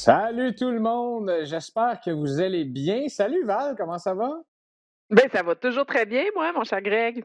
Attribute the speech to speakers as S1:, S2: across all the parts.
S1: Salut tout le monde, j'espère que vous allez bien. Salut Val, comment ça va?
S2: Ben, ça va toujours très bien, moi, mon cher Greg.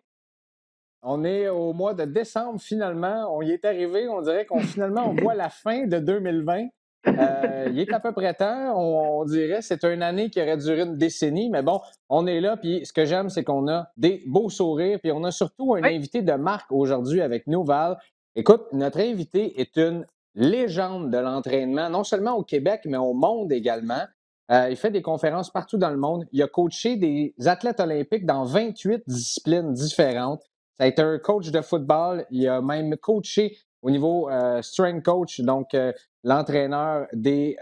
S1: On est au mois de décembre finalement, on y est arrivé, on dirait qu'on finalement on voit la fin de 2020. Il est à peu près temps, on dirait, c'est une année qui aurait duré une décennie, mais bon, on est là, puis ce que j'aime, c'est qu'on a des beaux sourires, puis on a surtout un
S2: Oui.
S1: invité de marque aujourd'hui avec nous, Val. Écoute, notre invité est une légende de l'entraînement, non seulement au Québec, mais au monde également. Il fait des conférences partout dans le monde. Il a coaché des athlètes olympiques dans 28 disciplines différentes. Ça a été un coach de football. Il a même coaché au niveau strength coach, donc l'entraîneur et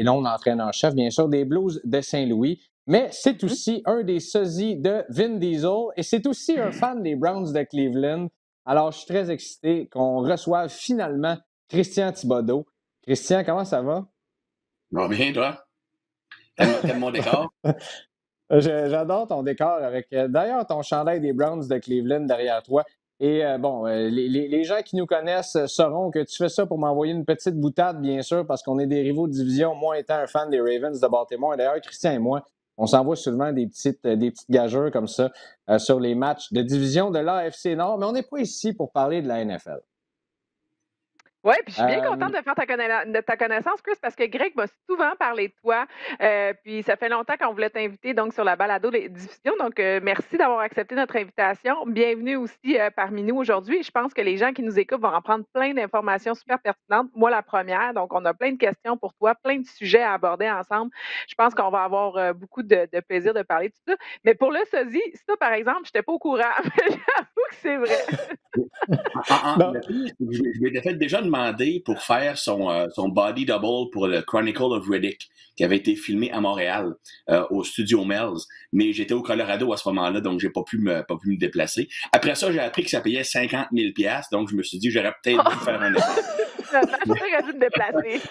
S1: non l'entraîneur-chef, bien sûr, des Blues de Saint-Louis. Mais c'est
S2: Mhm.
S1: aussi un des sosies de Vin Diesel et c'est aussi un fan des Browns de Cleveland. Alors, je suis très excité qu'on reçoive finalement Christian Thibodeau. Christian, comment ça va?
S3: Va bien, toi? T'aimes mon décor?
S1: J'adore ton décor avec, d'ailleurs, ton chandail des Browns de Cleveland derrière toi. Et les gens qui nous connaissent sauront que tu fais ça pour m'envoyer une petite boutade, bien sûr, parce qu'on est des rivaux de division. Moi étant un fan des Ravens de Baltimore. Et d'ailleurs, Christian et moi, on s'envoie souvent des petites gageures comme ça sur les matchs de division de l'AFC Nord. Mais on n'est pas ici pour parler de la NFL.
S2: Oui, puis je suis bien contente
S1: Euh,
S2: de faire de ta connaissance, Chris, parce que Greg m'a souvent parlé de toi. Puis ça fait longtemps qu'on voulait t'inviter donc sur la balado des diffusions. Donc, merci d'avoir accepté notre invitation. Bienvenue aussi parmi nous aujourd'hui. Et je pense que les gens qui nous écoutent vont en prendre plein d'informations super pertinentes. Moi, la première. Donc, on a plein de questions pour toi, plein de sujets à aborder ensemble. Je pense qu'on va avoir beaucoup de plaisir de parler de tout ça. Mais pour le sosie, ça, par exemple, je n'étais pas au courant. J'avoue que c'est vrai.
S1: non.
S3: Le pire, c'est que je m'étais fait déjà demander pour faire son body double pour le Chronicle of Riddick, qui avait été filmé à Montréal, au Studio Mel's. Mais j'étais au Colorado à ce moment-là, donc j'ai pas pu me déplacer. Après ça, j'ai appris que ça payait 50 000 $, donc je me suis dit j'aurais peut-être dû faire un effort.
S2: Finalement, j'aurais dû me déplacer.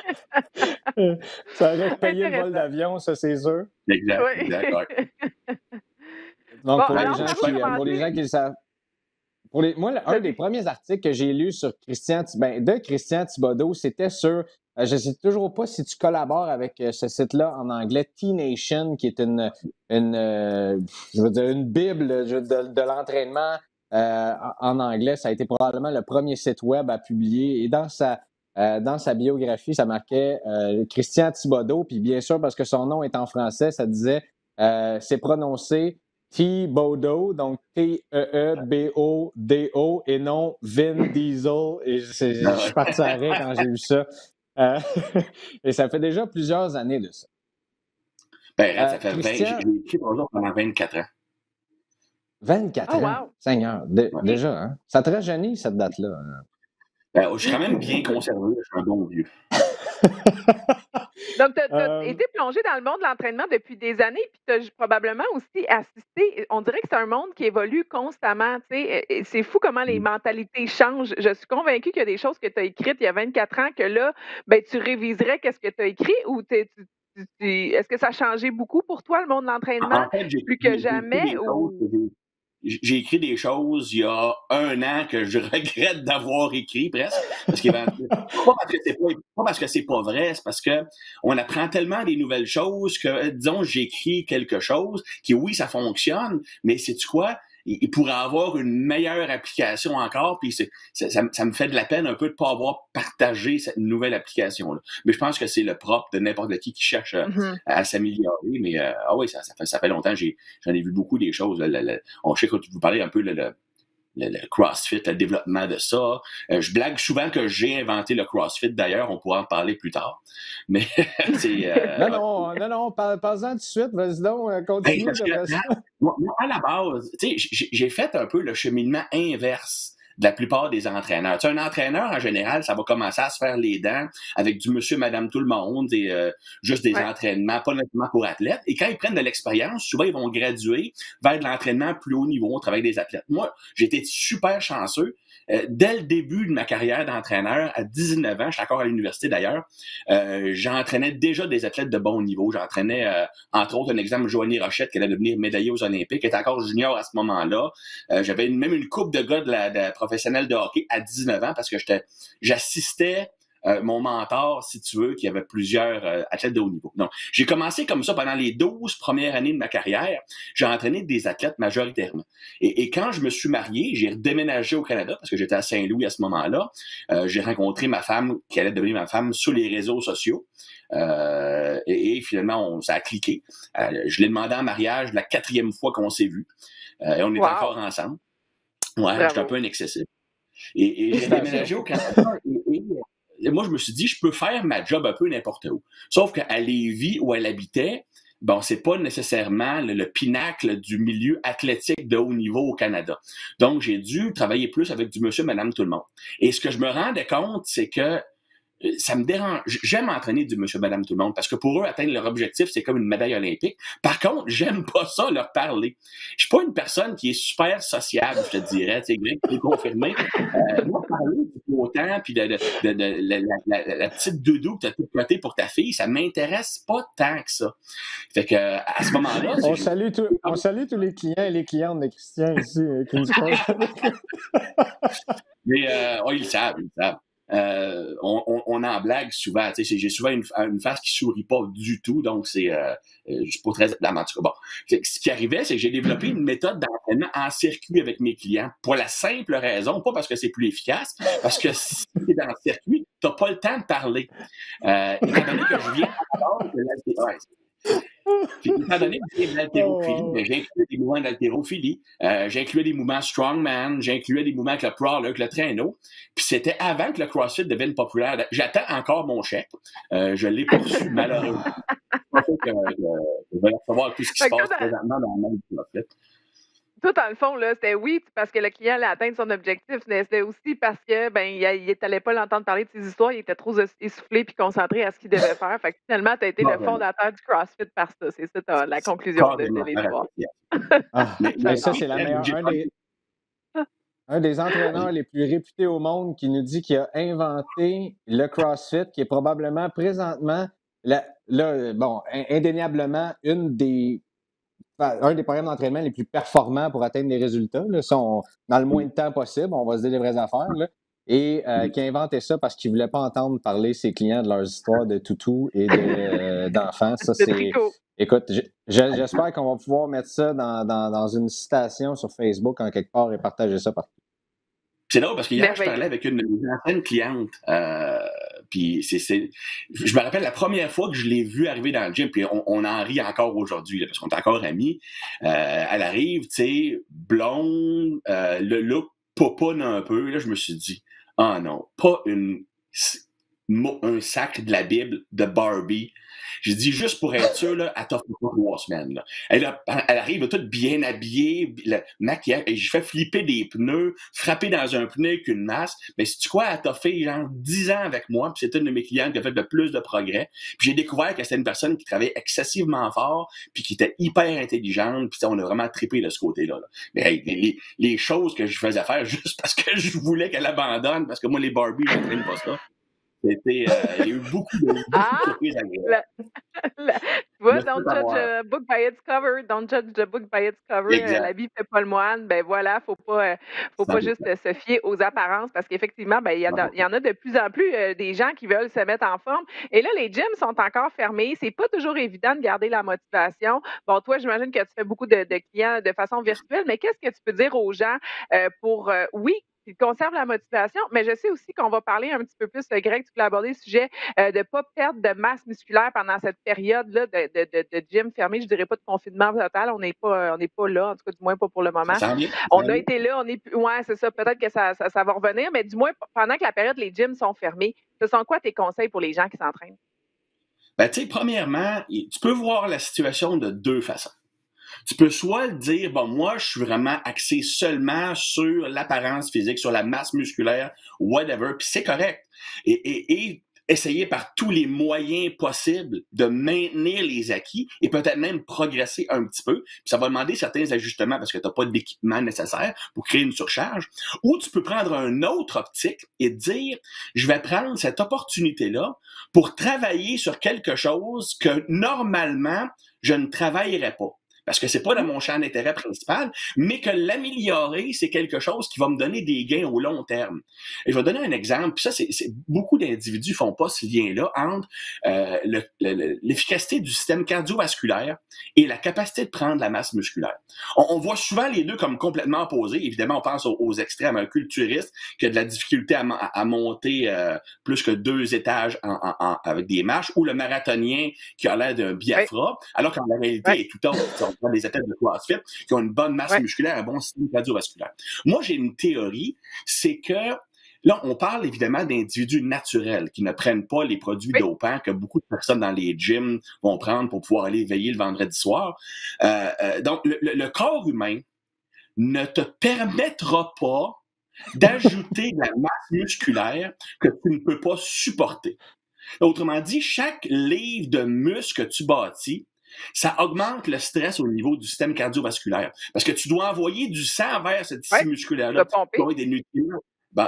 S1: Ça aurait payé le vol
S2: Intéressant.
S1: d'avion, ça c'est sûr.
S3: Exact, exact, ouais.
S2: Oui.
S1: Donc,
S2: Bon,
S1: pour les
S2: alors,
S3: Bon,
S1: gens
S2: par où
S3: super.
S1: qui
S2: commencer?
S1: le savent, moi, un des
S2: Vas-y.
S1: premiers articles que j'ai lu sur de Christian Thibodeau, c'était sur, je ne sais toujours pas si tu collabores avec ce site-là en anglais, T-Nation, qui est je veux dire, une bible de l'entraînement en anglais. Ça a été probablement le premier site web à publier. Et dans sa biographie, ça marquait Christian Thibodeau. Puis bien sûr, parce que son nom est en français, ça disait, c'est prononcé Thibodeau, donc T-E-E-B-O-D-O et non Vin Diesel. Et je
S3: Ah
S1: suis
S3: ouais.
S1: parti à rire quand j'ai vu ça. Euh, et ça fait déjà plusieurs années de ça.
S3: Ben, regarde, ça fait 20, j'ai
S1: Christian,
S3: écrit pour eux pendant 24 ans.
S1: 24
S2: Oh,
S1: ans,
S2: wow.
S1: Seigneur,
S3: Ouais.
S2: OK.
S1: déjà, hein? Ça te rajeunit, cette date-là.
S3: Ben, je suis quand même bien conservé, je suis un bon vieux.
S2: Donc, tu as
S1: Euh,
S2: été plongé dans le monde de l'entraînement depuis des années, puis tu as probablement aussi assisté. On dirait que c'est un monde qui évolue constamment. Tu sais. Et c'est fou comment les mentalités changent. Je suis convaincue qu'il y a des choses que tu as écrites il y a 24 ans que là, ben, tu réviserais qu'est-ce que tu as écrit ou est-ce que ça a changé beaucoup pour toi, le monde de l'entraînement,
S3: En fait,
S2: plus que jamais? Ou...
S3: j'ai écrit des choses il y a 1 an que je regrette d'avoir écrit presque, parce qu'éventuellement, pas parce que c'est pas vrai, c'est parce que on apprend tellement des nouvelles choses que, disons, j'écris quelque chose qui, oui, ça fonctionne, mais sais-tu quoi? Il pourrait avoir une meilleure application encore, puis ça me fait de la peine un peu de pas avoir partagé cette nouvelle application-là. Mais je pense que c'est le propre de n'importe qui cherche
S2: Mhm.
S3: à s'améliorer. Mais ah oui, ça fait longtemps. J'en ai vu beaucoup des choses. Je sais que vous parlez un peu le CrossFit, le développement de ça. Je blague souvent que j'ai inventé le CrossFit. D'ailleurs, on pourra en parler plus tard. Mais c'est
S1: non, parle-en tout de suite. Vas-y donc,
S3: ben,
S1: continue,
S3: parce que
S1: j'aimerais ça.
S3: moi, à la base, tu sais, j'ai fait un peu le cheminement inverse de la plupart des entraîneurs. Tu sais, un entraîneur, en général, ça va commencer à se faire les dents avec du monsieur, madame, tout le monde et juste des
S2: Ouais.
S3: entraînements, pas nécessairement pour athlètes. Et quand ils prennent de l'expérience, souvent, ils vont graduer vers de l'entraînement plus haut niveau, on travaille avec des athlètes. Moi, j'ai été super chanceux. Dès le début de ma carrière d'entraîneur, à 19 ans, je suis encore à l'université d'ailleurs, j'entraînais déjà des athlètes de bon niveau. J'entraînais, entre autres, un exemple, Joanie Rochette, qui allait devenir médaillée aux Olympiques, qui était encore junior à ce moment-là. J'avais même une coupe de gars de la professionnelle de hockey à 19 ans parce que j'assistais mon mentor, si tu veux, qui avait plusieurs athlètes de haut niveau. Donc, j'ai commencé comme ça pendant les 12 premières années de ma carrière. J'ai entraîné des athlètes majoritairement. Et quand je me suis marié, j'ai redéménagé au Canada parce que j'étais à Saint-Louis à ce moment-là. J'ai rencontré ma femme, qui allait devenir ma femme, sur les réseaux sociaux. Et finalement, ça a cliqué. Je l'ai demandé en mariage la 4e fois qu'on s'est vus. Et on est encore ensemble. Ouais, j'étais un peu un excessif. Et j'ai déménagé au Canada et moi, je me suis dit, je peux faire ma job un peu n'importe où. Sauf qu'à Lévis, où elle habitait, bon, c'est pas nécessairement le pinacle du milieu athlétique de haut niveau au Canada. Donc, j'ai dû travailler plus avec du monsieur, madame, tout le monde. Et ce que je me rendais compte, c'est que ça me dérange. J'aime entraîner du monsieur, madame, tout le monde parce que pour eux, atteindre leur objectif, c'est comme une médaille olympique. Par contre, j'aime pas ça, leur parler. Je suis pas une personne qui est super sociable, je te dirais. Tu sais, Greg, tu peux confirmer. Moi, parler du autant, puis la petite doudou que tu as tout côté pour ta fille, ça m'intéresse pas tant que ça. Fait que, à ce moment-là...
S1: On salue tous les clients et les clientes de Christian ici qui nous
S3: Mais, ils le savent, on en blague souvent. Tu sais, j'ai souvent une face qui sourit pas du tout, donc c'est pas très dramatique. Bon, ce qui arrivait, c'est que j'ai développé une méthode d'entraînement en circuit avec mes clients pour la simple raison, pas parce que c'est plus efficace, parce que si t'es dans le circuit, t'as pas le temps de parler. Étant donné que je viens Puis, étant donné que j'ai de l'haltérophilie, j'incluais des mouvements d'haltérophilie, j'incluais des mouvements strongman, j'incluais des mouvements avec le crawler, avec le traîneau. Puis c'était avant que le CrossFit devienne populaire. J'attends encore mon chèque. Je l'ai pas reçu, malheureusement. Je vais recevoir tout ce qui se passe présentement dans le monde du CrossFit.
S2: Tout dans le fond, là, c'était oui, parce que le client allait atteindre son objectif, mais c'était aussi parce que il n'allait pas l'entendre parler de ses histoires, il était trop essoufflé puis concentré à ce qu'il devait faire. Fait que finalement, tu as été le fondateur du CrossFit par ça. C'est ça la conclusion de l'histoire.
S1: Mais ça, c'est la meilleure. Un des entraîneurs les plus réputés au monde qui nous dit qu'il a inventé le CrossFit, qui est probablement présentement, indéniablement, un des programmes d'entraînement les plus performants pour atteindre des résultats. Là, dans le moins de temps possible, on va se dire les vraies affaires. Là, et qui a inventé ça parce qu'il ne voulait pas entendre parler ses clients de leurs histoires de toutous et d'enfants. Ça, c'est. Écoute, j'espère qu'on va pouvoir mettre ça dans une citation sur Facebook en quelque part et partager ça partout.
S3: C'est drôle parce qu'hier, je parlais avec une ancienne cliente. Puis je me rappelle la première fois que je l'ai vue arriver dans le gym, puis on en rit encore aujourd'hui, là, parce qu'on est encore amis. Elle arrive, tu sais, blonde, le look popoune un peu. Là, je me suis dit, ah non, pas un sac de la Bible de Barbie. J'ai dit, juste pour être sûr, là, elle t'offre pas 3 semaines. Là. Elle arrive toute bien habillée, maquillée, et je fais flipper des pneus, frapper dans un pneu avec une masse. Mais sais-tu quoi, elle t'a fait genre 10 ans avec moi, puis c'est une de mes clientes qui a fait le plus de progrès. Puis j'ai découvert que c'était une personne qui travaillait excessivement fort, puis qui était hyper intelligente, puis on a vraiment trippé de ce côté-là. Là. Mais hey, les choses que je faisais faire juste parce que je voulais qu'elle abandonne, parce que moi, les Barbie, je n'entraîne pas ça. C'était, il y a eu beaucoup de surprises agréables.
S2: Tu vois, don't judge a book by its cover. Don't judge the book by its cover. La vie fait pas le moine. Ben voilà, faut pas juste se fier aux apparences parce qu'effectivement, il y en a de plus en plus des gens qui veulent se mettre en forme. Et là, les gyms sont encore fermés. C'est pas toujours évident de garder la motivation. Bon, toi, j'imagine que tu fais beaucoup de clients de façon virtuelle, mais qu'est-ce que tu peux dire aux gens pour, oui, ils conservent la motivation, mais je sais aussi qu'on va parler un petit peu plus, Greg, tu voulais aborder le sujet de ne pas perdre de masse musculaire pendant cette période-là de gym fermé. Je dirais pas de confinement total, on n'est pas là, en tout cas, du moins pas pour le moment. On a été là, ouais, c'est ça, peut-être que ça va revenir, mais du moins, pendant que la période, les gyms sont fermés, ce sont quoi tes conseils pour les gens qui s'entraînent?
S3: Ben, tu sais, premièrement, tu peux voir la situation de 2 façons. Tu peux soit dire, bon, moi, je suis vraiment axé seulement sur l'apparence physique, sur la masse musculaire, whatever, puis c'est correct. Et essayer par tous les moyens possibles de maintenir les acquis et peut-être même progresser un petit peu. Puis ça va demander certains ajustements parce que tu n'as pas d'équipement nécessaire pour créer une surcharge. Ou tu peux prendre une autre optique et dire, je vais prendre cette opportunité-là pour travailler sur quelque chose que normalement, je ne travaillerais pas. parce que c'est pas dans mon champ d'intérêt principal, mais que l'améliorer, c'est quelque chose qui va me donner des gains au long terme. Et je vais donner un exemple, puis ça, c'est beaucoup d'individus font pas ce lien-là entre l'efficacité du système cardiovasculaire et la capacité de prendre la masse musculaire. On voit souvent les deux comme complètement opposés. Évidemment, on pense aux extrêmes, un culturiste qui a de la difficulté à monter plus que 2 étages avec des marches, ou le marathonien qui a l'air d'un Biafra, alors qu'en réalité, est tout autre. On prend des athlètes de CrossFit qui ont une bonne masse musculaire, un bon système cardiovasculaire. Moi, j'ai une théorie, c'est que là, on parle évidemment d'individus naturels qui ne prennent pas les produits dopants que beaucoup de personnes dans les gyms vont prendre pour pouvoir aller veiller le vendredi soir. Donc, le corps humain ne te permettra pas d'ajouter de la masse musculaire que tu ne peux pas supporter. Autrement dit, chaque livre de muscle que tu bâtis, ça augmente le stress au niveau du système cardiovasculaire. Parce que tu dois envoyer du sang vers ce tissu musculaire-là, tu dois des nutriments.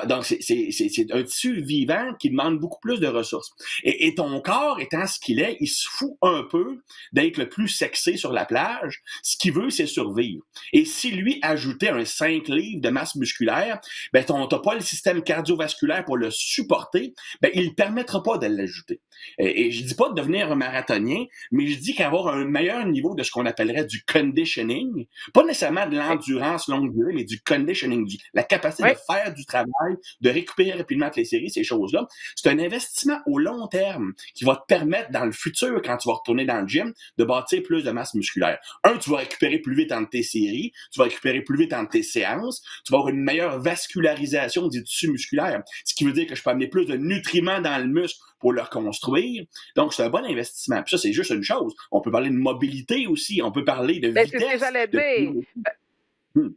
S3: Donc, c'est un tissu vivant qui demande beaucoup plus de ressources. Et ton corps, étant ce qu'il est, il se fout un peu d'être le plus sexy sur la plage. Ce qu'il veut, c'est survivre. Et si lui ajoutait un 5 livres de masse musculaire, ben, t'as pas le système cardiovasculaire pour le supporter, ben, il ne permettra pas de l'ajouter. Et je dis pas de devenir un marathonien, mais je dis qu'avoir un meilleur niveau de ce qu'on appellerait du conditioning, pas nécessairement de l'endurance longue durée, mais du conditioning, la capacité de faire du travail, de récupérer rapidement les séries, ces choses-là. C'est un investissement au long terme qui va te permettre dans le futur, quand tu vas retourner dans le gym, de bâtir plus de masse musculaire. Tu vas récupérer plus vite entre tes séries, tu vas récupérer plus vite entre tes séances, tu vas avoir une meilleure vascularisation du tissu musculaire, ce qui veut dire que je peux amener plus de nutriments dans le muscle pour le reconstruire. Donc, c'est un bon investissement. Puis ça, c'est juste une chose. On peut parler de mobilité aussi, on peut parler de vitesse.
S2: C'est ce que j'allais dire.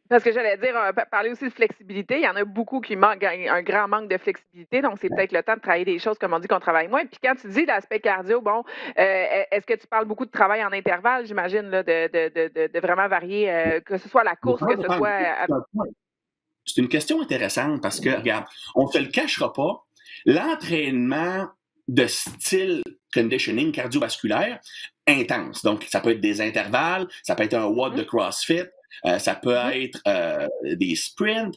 S2: Parce que j'allais dire, parler aussi de flexibilité. Il y en a beaucoup qui manquent, un grand manque de flexibilité. Donc, c'est peut-être le temps de travailler des choses, comme on dit, qu'on travaille moins. Puis quand tu dis l'aspect cardio, bon, est-ce que tu parles beaucoup de travail en intervalle, j'imagine, là, de vraiment varier, que ce soit la course, que ce soit...
S3: C'est une question intéressante parce que, regarde, on ne se le cachera pas, l'entraînement de style conditioning cardiovasculaire intense. Donc, ça peut être des intervalles, ça peut être un WOD de CrossFit, ça peut être des sprints,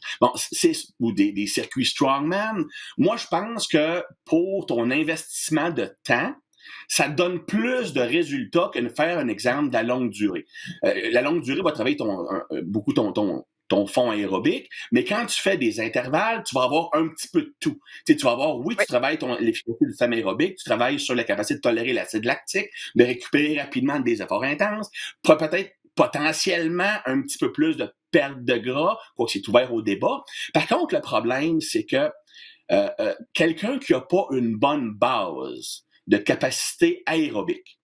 S3: ou des circuits strongman. Moi, je pense que pour ton investissement de temps, ça donne plus de résultats que de faire un exemple de la longue durée. La longue durée va travailler beaucoup ton fond aérobique, mais quand tu fais des intervalles, tu vas avoir un petit peu de tout. Tu vas avoir, tu travailles l'efficacité du système aérobique, tu travailles sur la capacité de tolérer l'acide lactique, de récupérer rapidement des efforts intenses, peut-être potentiellement un petit peu plus de perte de gras, quoique c'est ouvert au débat. Par contre, le problème, c'est que quelqu'un qui n'a pas une bonne base de capacité aérobique,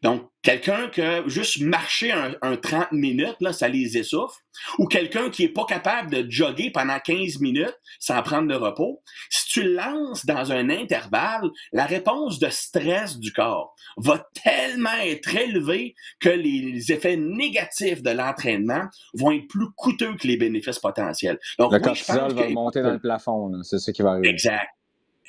S3: donc, quelqu'un que juste marcher un 30 minutes, là, ça les essouffle, ou quelqu'un qui est pas capable de jogger pendant 15 minutes sans prendre de repos, si tu le lances dans un intervalle, la réponse de stress du corps va tellement être élevée que les effets négatifs de l'entraînement vont être plus coûteux que les bénéfices potentiels. Donc,
S1: le cortisol va monter dans le plafond, là. C'est ça qui va arriver.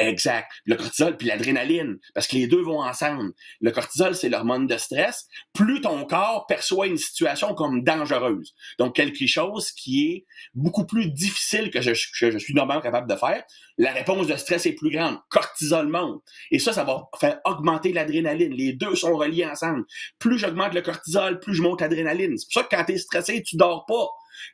S3: Exact. Le cortisol puis l'adrénaline, parce que les deux vont ensemble. Le cortisol, c'est l'hormone de stress. Plus ton corps perçoit une situation comme dangereuse, donc quelque chose qui est beaucoup plus difficile que je suis normalement capable de faire, la réponse de stress est plus grande. Cortisol monte. Et ça va faire augmenter l'adrénaline. Les deux sont reliés ensemble. Plus j'augmente le cortisol, plus je monte l'adrénaline. C'est pour ça que quand tu es stressé, tu dors pas.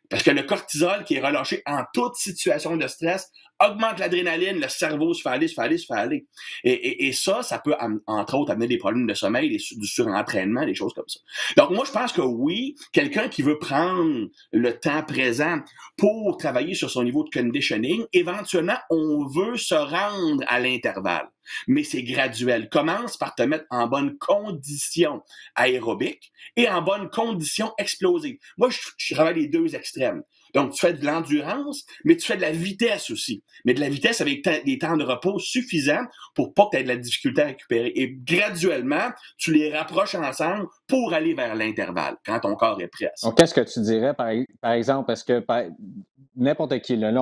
S3: Parce que le cortisol qui est relâché en toute situation de stress augmente l'adrénaline, le cerveau se fait aller. Et ça peut, entre autres, amener des problèmes de sommeil, du surentraînement, des choses comme ça. Donc, moi, je pense que oui, quelqu'un qui veut prendre le temps présent pour travailler sur son niveau de conditioning, éventuellement, on veut se rendre à l'intervalle. Mais c'est graduel. Commence par te mettre en bonne condition aérobique et en bonne condition explosive. Moi, je travaille les deux extrêmes. Donc, tu fais de l'endurance, mais tu fais de la vitesse aussi. Mais de la vitesse avec des temps de repos suffisants pour pas que tu aies de la difficulté à récupérer. Et graduellement, tu les rapproches ensemble pour aller vers l'intervalle, quand ton corps est prêt.
S1: Donc, qu'est-ce que tu dirais, par exemple, parce que n'importe qui, là,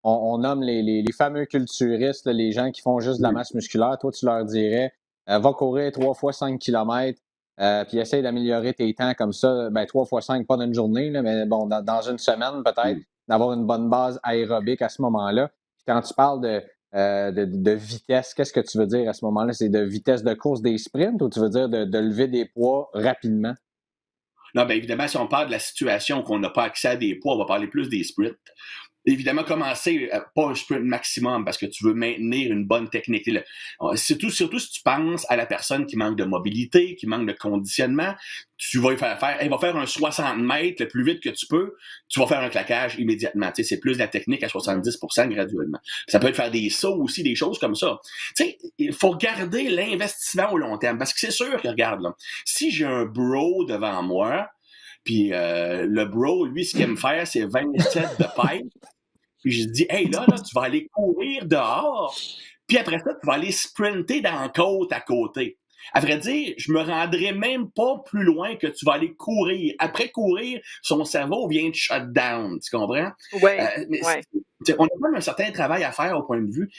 S1: on nomme les fameux culturistes, là, les gens qui font juste de la masse musculaire. Toi, tu leur dirais, va courir 3 fois 5 km, puis essaye d'améliorer tes temps comme ça, 3 fois 5, pas dans une journée, là, mais bon, dans une semaine peut-être, d'avoir une bonne base aérobique à ce moment-là. Puis quand tu parles de vitesse, qu'est-ce que tu veux dire à ce moment-là? C'est de vitesse de course des sprints ou tu veux dire de lever des poids rapidement?
S3: Non, bien évidemment, si on parle de la situation qu'on n'a pas accès à des poids, on va parler plus des sprints. Évidemment, commencer pas un sprint maximum parce que tu veux maintenir une bonne technique. Surtout si tu penses à la personne qui manque de mobilité, qui manque de conditionnement, tu vas elle va faire un 60 mètres le plus vite que tu peux, tu vas faire un claquage immédiatement. Tu sais, c'est plus de la technique à 70% graduellement. Ça peut être faire des sauts aussi, des choses comme ça. Tu sais, il faut garder l'investissement au long terme parce que c'est sûr que, regarde, là, si j'ai un bro devant moi, puis le bro, lui, ce qu'il aime faire, c'est 27 de pipe. Puis je dis, hey, là, tu vas aller courir dehors, puis après ça, tu vas aller sprinter dans la côte à côté. À vrai dire, je me rendrai même pas plus loin que tu vas aller courir. Après courir, son cerveau vient de shut down, tu comprends?
S2: Oui,
S3: On a quand même un certain travail à faire au point de vue.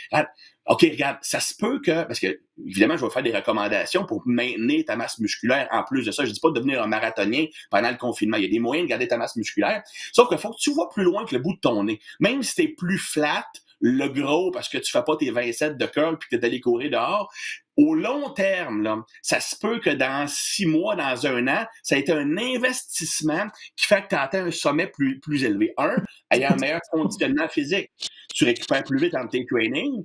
S3: OK, regarde, ça se peut que, parce que, évidemment, je vais faire des recommandations pour maintenir ta masse musculaire en plus de ça. Je dis pas de devenir un marathonien pendant le confinement. Il y a des moyens de garder ta masse musculaire. Sauf qu'il faut que tu vois plus loin que le bout de ton nez. Même si t'es plus flat, le gros, parce que tu fais pas tes 27 de curl puis que t'es allé courir dehors, au long terme, là, ça se peut que dans 6 mois, dans 1 an, ça a été un investissement qui fait que tu atteins un sommet plus élevé. Ayant un meilleur conditionnement physique. Tu récupères plus vite en tes trainings,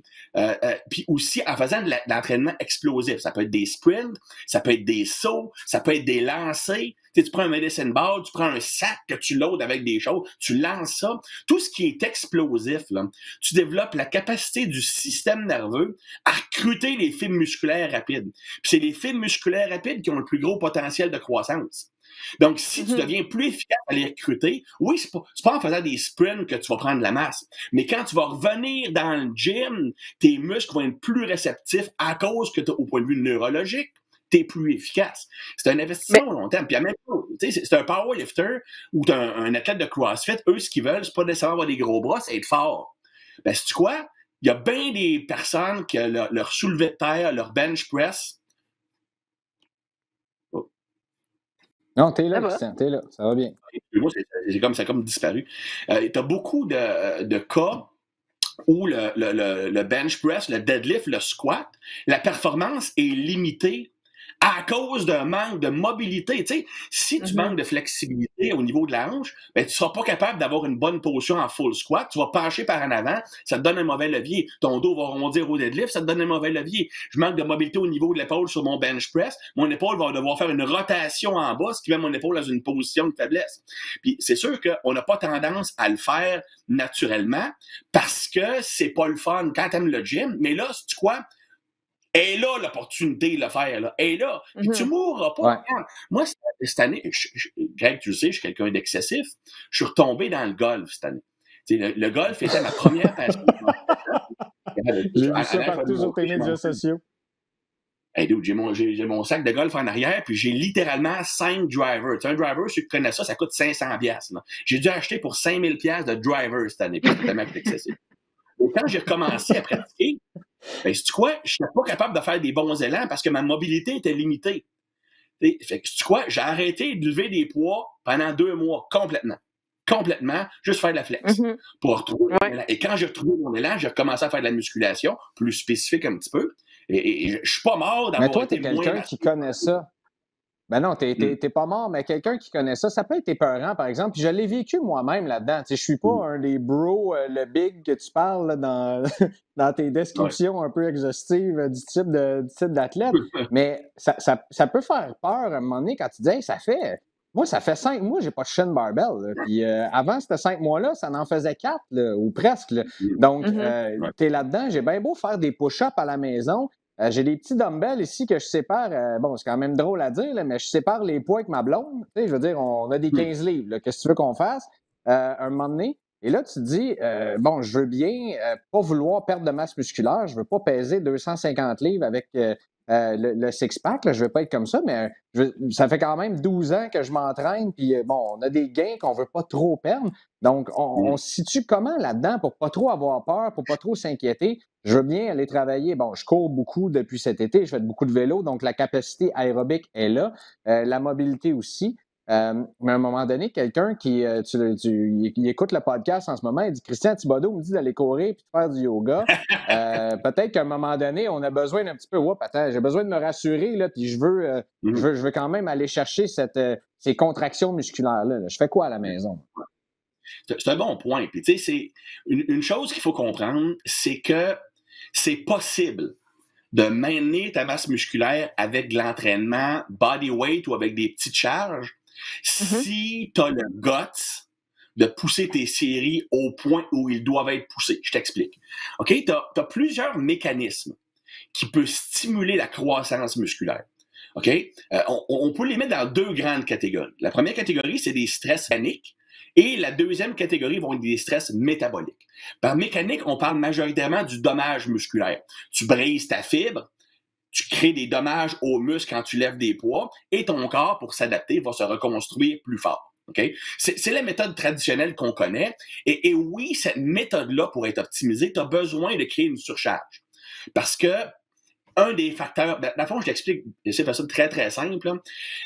S3: puis aussi en faisant de l'entraînement explosif. Ça peut être des sprints, ça peut être des sauts, ça peut être des lancers. Tu prends un medicine ball, tu prends un sac que tu loads avec des choses, tu lances ça. Tout ce qui est explosif, là, tu développes la capacité du système nerveux à recruter les fibres musculaires rapides. Puis c'est les fibres musculaires rapides qui ont le plus gros potentiel de croissance. Donc, si tu deviens plus efficace à les recruter, oui, c'est pas en faisant des sprints que tu vas prendre de la masse, mais quand tu vas revenir dans le gym, tes muscles vont être plus réceptifs à cause que au point de vue neurologique, tu es plus efficace. C'est un investissement au long terme. Puis, même c'est un powerlifter ou un athlète de CrossFit, eux, ce qu'ils veulent, c'est pas nécessairement avoir des gros bras, c'est être fort. Ben, sais-tu quoi? Il y a bien des personnes qui leur soulevé de terre, leur bench press.
S1: Non, t'es là, Christian, t'es là, ça va bien.
S3: Moi, ça a comme disparu. Tu as beaucoup de cas où le bench press, le deadlift, le squat, la performance est limitée à cause d'un manque de mobilité. Tu sais, si tu manques de flexibilité au niveau de la hanche, ben, tu ne seras pas capable d'avoir une bonne position en full squat. Tu vas pencher par en avant, ça te donne un mauvais levier. Ton dos va rondir au deadlift, ça te donne un mauvais levier. Je manque de mobilité au niveau de l'épaule sur mon bench press. Mon épaule va devoir faire une rotation en bas, ce qui met mon épaule dans une position de faiblesse. Puis c'est sûr qu'on n'a pas tendance à le faire naturellement parce que c'est pas le fun quand tu aimes le gym. Mais là, c'est quoi? Et là, l'opportunité de le faire, là. Et là, puis tu mourras pas. Ouais. Moi, cette année, Greg, tu le sais, je suis quelqu'un d'excessif. Je suis retombé dans le golf cette année. Le golf était ma première passion.
S1: J'ai vu ça partout sur tes médias sociaux.
S3: Hey, dude, j'ai mon sac de golf en arrière, puis j'ai littéralement 5 drivers. Tu sais, un driver, si tu connais ça, ça coûte 500$. J'ai dû acheter pour 5000$ de drivers cette année, puis c'est tellement excessif. Et quand j'ai recommencé à pratiquer, ben, sais-tu quoi? Je n'étais pas capable de faire des bons élans parce que ma mobilité était limitée. Fait que, sais-tu quoi? J'ai arrêté de lever des poids pendant 2 mois, complètement. Complètement, juste faire de la flex. Pour retrouver mon élan. Et quand j'ai retrouvé mon élan, j'ai recommencé à faire de la musculation, plus spécifique un petit peu. Et je suis pas mort d'avoir.
S1: Mais toi, tu es quelqu'un qui connaît ça. Ben non, t'es pas mort, mais quelqu'un qui connaît ça, ça peut être épeurant, par exemple. Puis je l'ai vécu moi-même là-dedans. Je suis pas un des bros, le big que tu parles là, dans tes descriptions un peu exhaustives du type d'athlète. Mais ça peut faire peur à un moment donné quand tu dis hey, ça fait 5 mois que j'ai pas touché une barbell. Là. Puis avant, ces 5 mois-là, ça en faisait 4 là, ou presque. Là. Donc, t'es là-dedans. J'ai bien beau faire des push-ups à la maison. J'ai des petits dumbbells ici que je sépare. Bon, c'est quand même drôle à dire, là, mais je sépare les poids avec ma blonde. Tu sais, je veux dire, on a des 15 livres. Là, qu'est-ce que tu veux qu'on fasse un moment donné? Et là, tu te dis, bon, je veux bien pas vouloir perdre de masse musculaire. Je veux pas peser 250 livres avec le six-pack, là, je ne veux pas être comme ça, mais ça fait quand même 12 ans que je m'entraîne, puis bon, on a des gains qu'on ne veut pas trop perdre. Donc, on se situe comment là-dedans pour pas trop avoir peur, pour pas trop s'inquiéter? Je veux bien aller travailler. Bon, je cours beaucoup depuis cet été, je fais beaucoup de vélo, donc la capacité aérobique est là, la mobilité aussi. Mais à un moment donné, quelqu'un qui il écoute le podcast en ce moment, il dit Christian Thibodeau me dit d'aller courir puis de faire du yoga. Peut-être qu'à un moment donné, on a besoin d'un petit peu. Attends, j'ai besoin de me rassurer, là, puis je veux quand même aller chercher ces contractions musculaires-là. Là. Je fais quoi à la maison?
S3: C'est un bon point. Puis, tu sais, c'est une chose qu'il faut comprendre, c'est que c'est possible de maintenir ta masse musculaire avec de l'entraînement bodyweight ou avec des petites charges si tu as le guts de pousser tes séries au point où ils doivent être poussés. Je t'explique. OK? Tu as plusieurs mécanismes qui peuvent stimuler la croissance musculaire. OK? On peut les mettre dans deux grandes catégories. La première catégorie, c'est des stress mécaniques. Et la deuxième catégorie vont être des stress métaboliques. Par mécanique, on parle majoritairement du dommage musculaire. Tu brises ta fibre, tu crées des dommages aux muscles quand tu lèves des poids, et ton corps, pour s'adapter, va se reconstruire plus fort. Okay? C'est la méthode traditionnelle qu'on connaît. Et oui, cette méthode-là, pour être optimisée, tu as besoin de créer une surcharge. Parce que un des facteurs, dans le fond, je t'explique, j'essaie de faire ça très, très simple,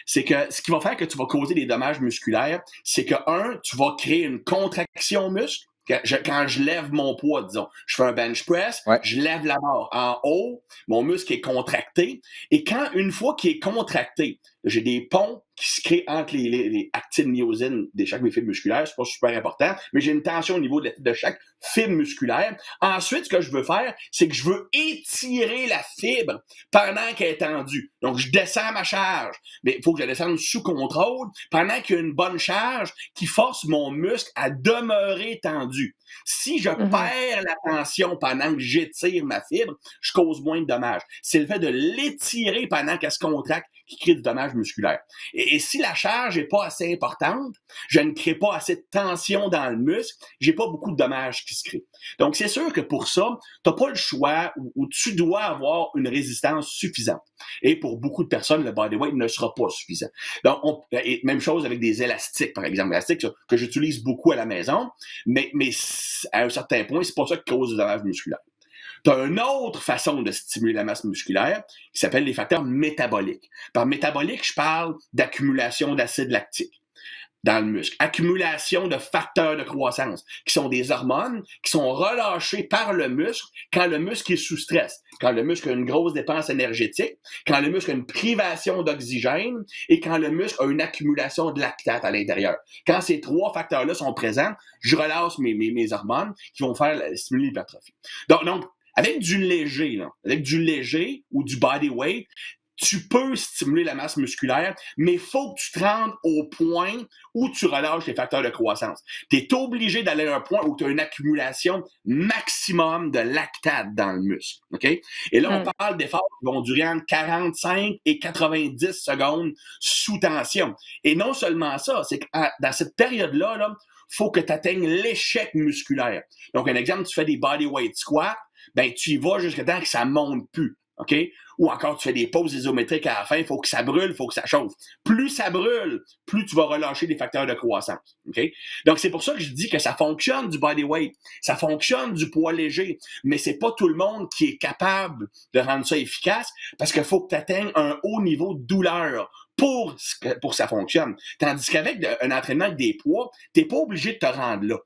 S3: c'est que ce qui va faire que tu vas causer des dommages musculaires, c'est que, tu vas créer une contraction muscle. Quand je lève mon poids, disons, je fais un bench press, je lève la barre en haut, mon muscle est contracté, et une fois qu'il est contracté, j'ai des ponts qui se créent entre les actines myosines de chaque fibres musculaires, c'est pas super important, mais j'ai une tension au niveau de chaque fibre musculaire. Ensuite, ce que je veux faire, c'est que je veux étirer la fibre pendant qu'elle est tendue. Donc, je descends ma charge, mais il faut que je la descende sous contrôle pendant qu'il y a une bonne charge qui force mon muscle à demeurer tendu. Si je perds la tension pendant que j'étire ma fibre, je cause moins de dommages. C'est le fait de l'étirer pendant qu'elle se contracte qui crée du dommage musculaire. Et si la charge n'est pas assez importante, je ne crée pas assez de tension dans le muscle, j'ai pas beaucoup de dommages qui se créent. Donc, c'est sûr que pour ça, tu n'as pas le choix ou tu dois avoir une résistance suffisante. Et pour beaucoup de personnes, le bodyweight ne sera pas suffisant. Donc, et même chose avec des élastiques, par exemple. Élastiques que j'utilise beaucoup à la maison, mais à un certain point, c'est pas ça qui cause du dommage musculaire. Tu as une autre façon de stimuler la masse musculaire qui s'appelle les facteurs métaboliques. Par métabolique, je parle d'accumulation d'acide lactique dans le muscle, accumulation de facteurs de croissance, qui sont des hormones qui sont relâchées par le muscle quand le muscle est sous stress, quand le muscle a une grosse dépense énergétique, quand le muscle a une privation d'oxygène et quand le muscle a une accumulation de lactate à l'intérieur. Quand ces trois facteurs-là sont présents, je relâche mes hormones qui vont faire stimuler l'hypertrophie. Donc, avec du léger ou du body weight, tu peux stimuler la masse musculaire, mais il faut que tu te rendes au point où tu relâches les facteurs de croissance. Tu es obligé d'aller à un point où tu as une accumulation maximum de lactate dans le muscle. Okay? Et là, on parle d'efforts qui vont durer entre 45 et 90 secondes sous tension. Et non seulement ça, c'est que dans cette période-là, faut que tu atteignes l'échec musculaire. Donc, un exemple, tu fais des bodyweight squats, ben tu y vas jusqu'à temps que ça monte plus. OK? Ou encore, tu fais des pauses isométriques à la fin, il faut que ça brûle, il faut que ça chauffe. Plus ça brûle, plus tu vas relâcher des facteurs de croissance. OK? Donc, c'est pour ça que je dis que ça fonctionne du bodyweight, ça fonctionne du poids léger, mais c'est pas tout le monde qui est capable de rendre ça efficace parce qu'il faut que tu atteignes un haut niveau de douleur pour que ça fonctionne. Tandis qu'avec un entraînement avec des poids, tu n'es pas obligé de te rendre là.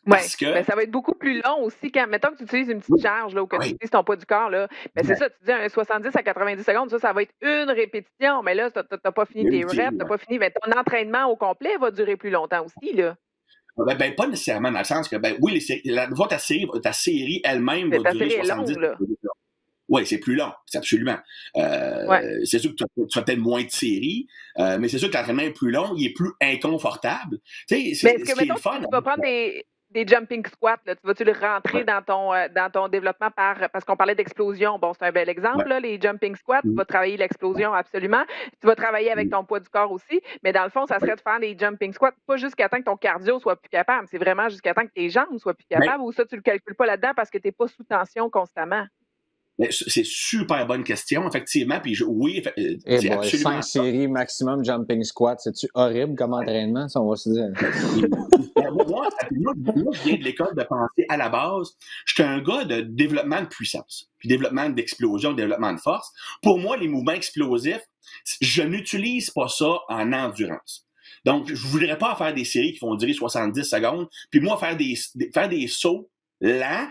S2: Parce que ça va être beaucoup plus long aussi quand, mettons que tu utilises une petite charge là, ou que tu utilises ton poids du corps, là, ben c'est ça, tu dis un 70 à 90 secondes, ça va être une répétition, mais là, tu n'as pas fini tes reps, tu n'as pas fini, ben, ton entraînement au complet va durer plus longtemps aussi, là.
S3: Ben, pas nécessairement, dans le sens que, oui, ta série elle-même va durer 70 secondes. Oui, c'est plus long, c'est absolument. C'est sûr que tu as peut-être moins de séries, mais c'est sûr que l'entraînement est plus long, il est plus inconfortable. Tu sais,
S2: est-ce que, mettons, tu vas prendre des jumping squats, là, vas-tu le rentrer dans ton développement parce qu'on parlait d'explosion. Bon, c'est un bel exemple, là, les jumping squats, tu vas travailler l'explosion absolument. Tu vas travailler avec ton poids du corps aussi, mais dans le fond, ça serait de faire des jumping squats, pas jusqu'à temps que ton cardio soit plus capable, c'est vraiment jusqu'à temps que tes jambes soient plus capables, ou ça, tu le calcules pas là-dedans parce que tu n'es pas sous tension constamment?
S3: C'est super bonne question, effectivement. Puis oui,
S1: c'est absolument 5 séries maximum jumping squat. C'est-tu horrible comme entraînement, ça, on va se dire?
S3: Moi, je viens de l'école de pensée à la base. J'étais un gars de développement de puissance, puis développement d'explosion, développement de force. Pour moi, les mouvements explosifs, je n'utilise pas ça en endurance. Donc, je ne voudrais pas faire des séries qui vont durer 70 secondes. Puis moi, faire des sauts lents,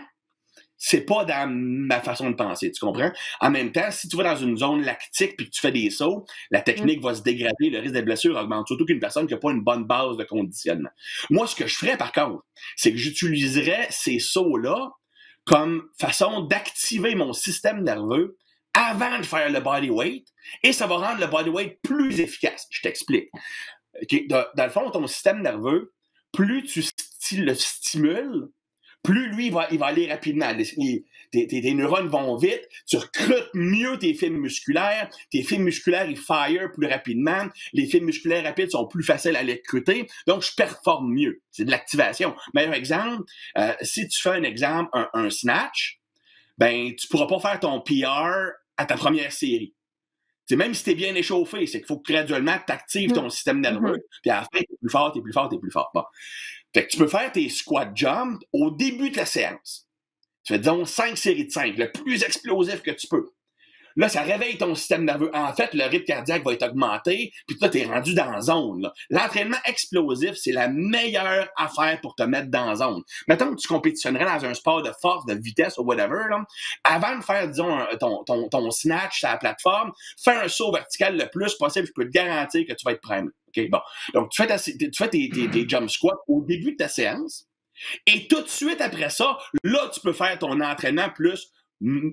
S3: c'est pas dans ma façon de penser, tu comprends? En même temps, si tu vas dans une zone lactique puis que tu fais des sauts, la technique va se dégrader, le risque de blessure augmente, surtout qu'une personne qui n'a pas une bonne base de conditionnement. Moi, ce que je ferais, par contre, c'est que j'utiliserais ces sauts-là comme façon d'activer mon système nerveux avant de faire le bodyweight, et ça va rendre le bodyweight plus efficace. Je t'explique. Okay? Dans le fond, ton système nerveux, plus tu le stimules, plus lui, il va aller rapidement. Tes neurones vont vite, tu recrutes mieux tes fibres musculaires ils fire plus rapidement, les fibres musculaires rapides sont plus faciles à les recruter, donc je performe mieux. C'est de l'activation. Meilleur exemple, si tu fais un snatch, ben tu pourras pas faire ton PR à ta première série. T'sais, même si t'es bien échauffé, c'est qu'il faut que graduellement tu actives ton système nerveux, puis à la fin, t'es plus fort. Bon. Fait que tu peux faire tes squat jumps au début de la séance. Tu fais, disons, 5 séries de 5, le plus explosif que tu peux. Là, ça réveille ton système nerveux. En fait, le rythme cardiaque va être augmenté, puis là, t'es rendu dans la zone. Là. L'entraînement explosif, c'est la meilleure affaire pour te mettre dans la zone. Mettons que tu compétitionnerais dans un sport de force, de vitesse ou whatever, là, avant de faire, disons, ton snatch sur la plateforme, fais un saut vertical le plus possible, je peux te garantir que tu vas être prêt. Okay, bon. Donc, tu fais tes jump squats au début de ta séance, et tout de suite après ça, là, tu peux faire ton entraînement plus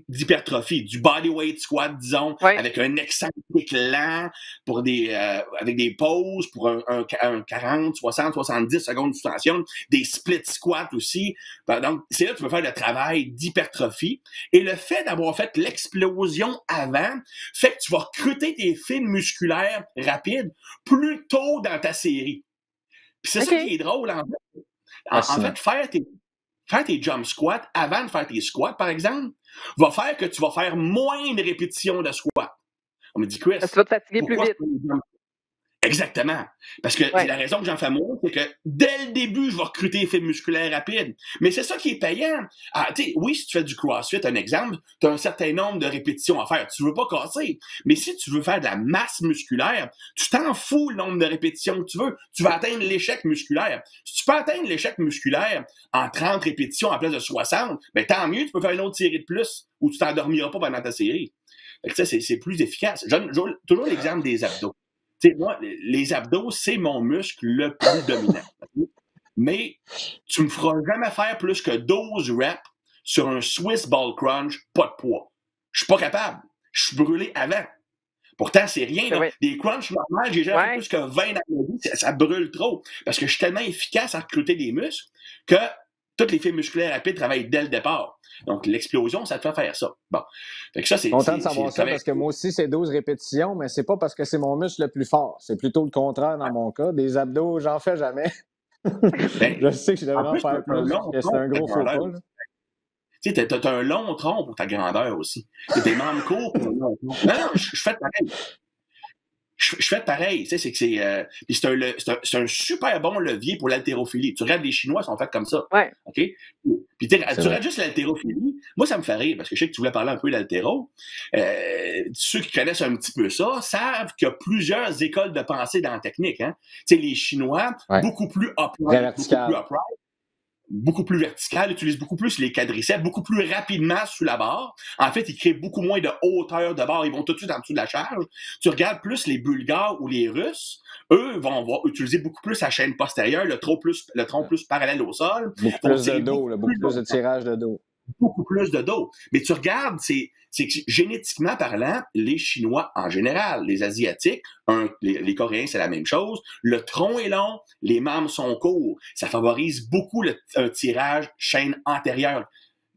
S3: d'hypertrophie, du bodyweight squat, disons, avec un excentrique lent pour avec des pauses pour un 40, 60, 70 secondes de tension, des split squats aussi. Donc, c'est là que tu peux faire le travail d'hypertrophie. Et le fait d'avoir fait l'explosion avant fait que tu vas recruter tes fibres musculaires rapides plus tôt dans ta série. Puis c'est ça qui est drôle, en fait. En fait, faire tes jump squats avant de faire tes squats, par exemple, va faire que tu vas faire moins de répétitions de squats. On me dit, Chris,
S2: tu vas te fatiguer plus vite.
S3: Exactement. Parce que la raison que j'en fais moins, c'est que dès le début, je vais recruter les fibres musculaires rapides. Mais c'est ça qui est payant. Oui, si tu fais du CrossFit, un exemple, tu as un certain nombre de répétitions à faire. Tu veux pas casser. Mais si tu veux faire de la masse musculaire, tu t'en fous le nombre de répétitions que tu veux. Tu vas atteindre l'échec musculaire. Si tu peux atteindre l'échec musculaire en 30 répétitions à place de 60, ben tant mieux, tu peux faire une autre série de plus où tu t'endormiras pas pendant ta série. Fait que ça, c'est plus efficace. J'ai toujours l'exemple des abdos. Tu sais, moi, les abdos, c'est mon muscle le plus dominant. Mais tu me feras jamais faire plus que 12 reps sur un Swiss ball crunch, pas de poids. Je suis pas capable. Je suis brûlé avant. Pourtant, c'est rien. Là. Des crunchs normales, j'ai jamais fait plus que 20 dans ma vie. Ça brûle trop. Parce que je suis tellement efficace à recruter des muscles que toutes les fibres musculaires rapides travaillent dès le départ. Donc, l'explosion, ça te fait faire ça. Bon. Fait que ça, c'est
S1: content de savoir ça parce que moi aussi, c'est 12 répétitions, mais c'est pas parce que c'est mon muscle le plus fort. C'est plutôt le contraire dans mon cas. Des abdos, j'en fais jamais. Je sais que je devrais en faire plus. C'est un gros faux pas.
S3: Tu sais, t'as un long tronc pour ta grandeur aussi. T'as des membres courts pour un long tronc. Non, je fais pareil. Je fais pareil, tu sais, c'est un super bon levier pour l'haltérophilie. Tu regardes les Chinois, ils sont faits comme ça. OK? Puis tu regardes juste l'haltérophilie. Moi, ça me fait rire parce que je sais que tu voulais parler un peu d'haltéro. Ceux qui connaissent un petit peu ça savent qu'il y a plusieurs écoles de pensée dans la technique. Hein? Tu sais, les Chinois, beaucoup plus upright, beaucoup plus vertical, utilisent beaucoup plus les quadriceps, beaucoup plus rapidement sous la barre. En fait, ils créent beaucoup moins de hauteur de barre. Ils vont tout de suite en dessous de la charge. Tu regardes plus les Bulgares ou les Russes, eux vont utiliser beaucoup plus la chaîne postérieure, le tronc plus parallèle au sol.
S1: Beaucoup plus de dos, beaucoup plus de tirage de dos.
S3: Beaucoup plus de dos. Mais tu regardes, c'est que génétiquement parlant, les Chinois en général, les Asiatiques, les Coréens, c'est la même chose. Le tronc est long, les membres sont courts. Ça favorise beaucoup un tirage chaîne antérieure,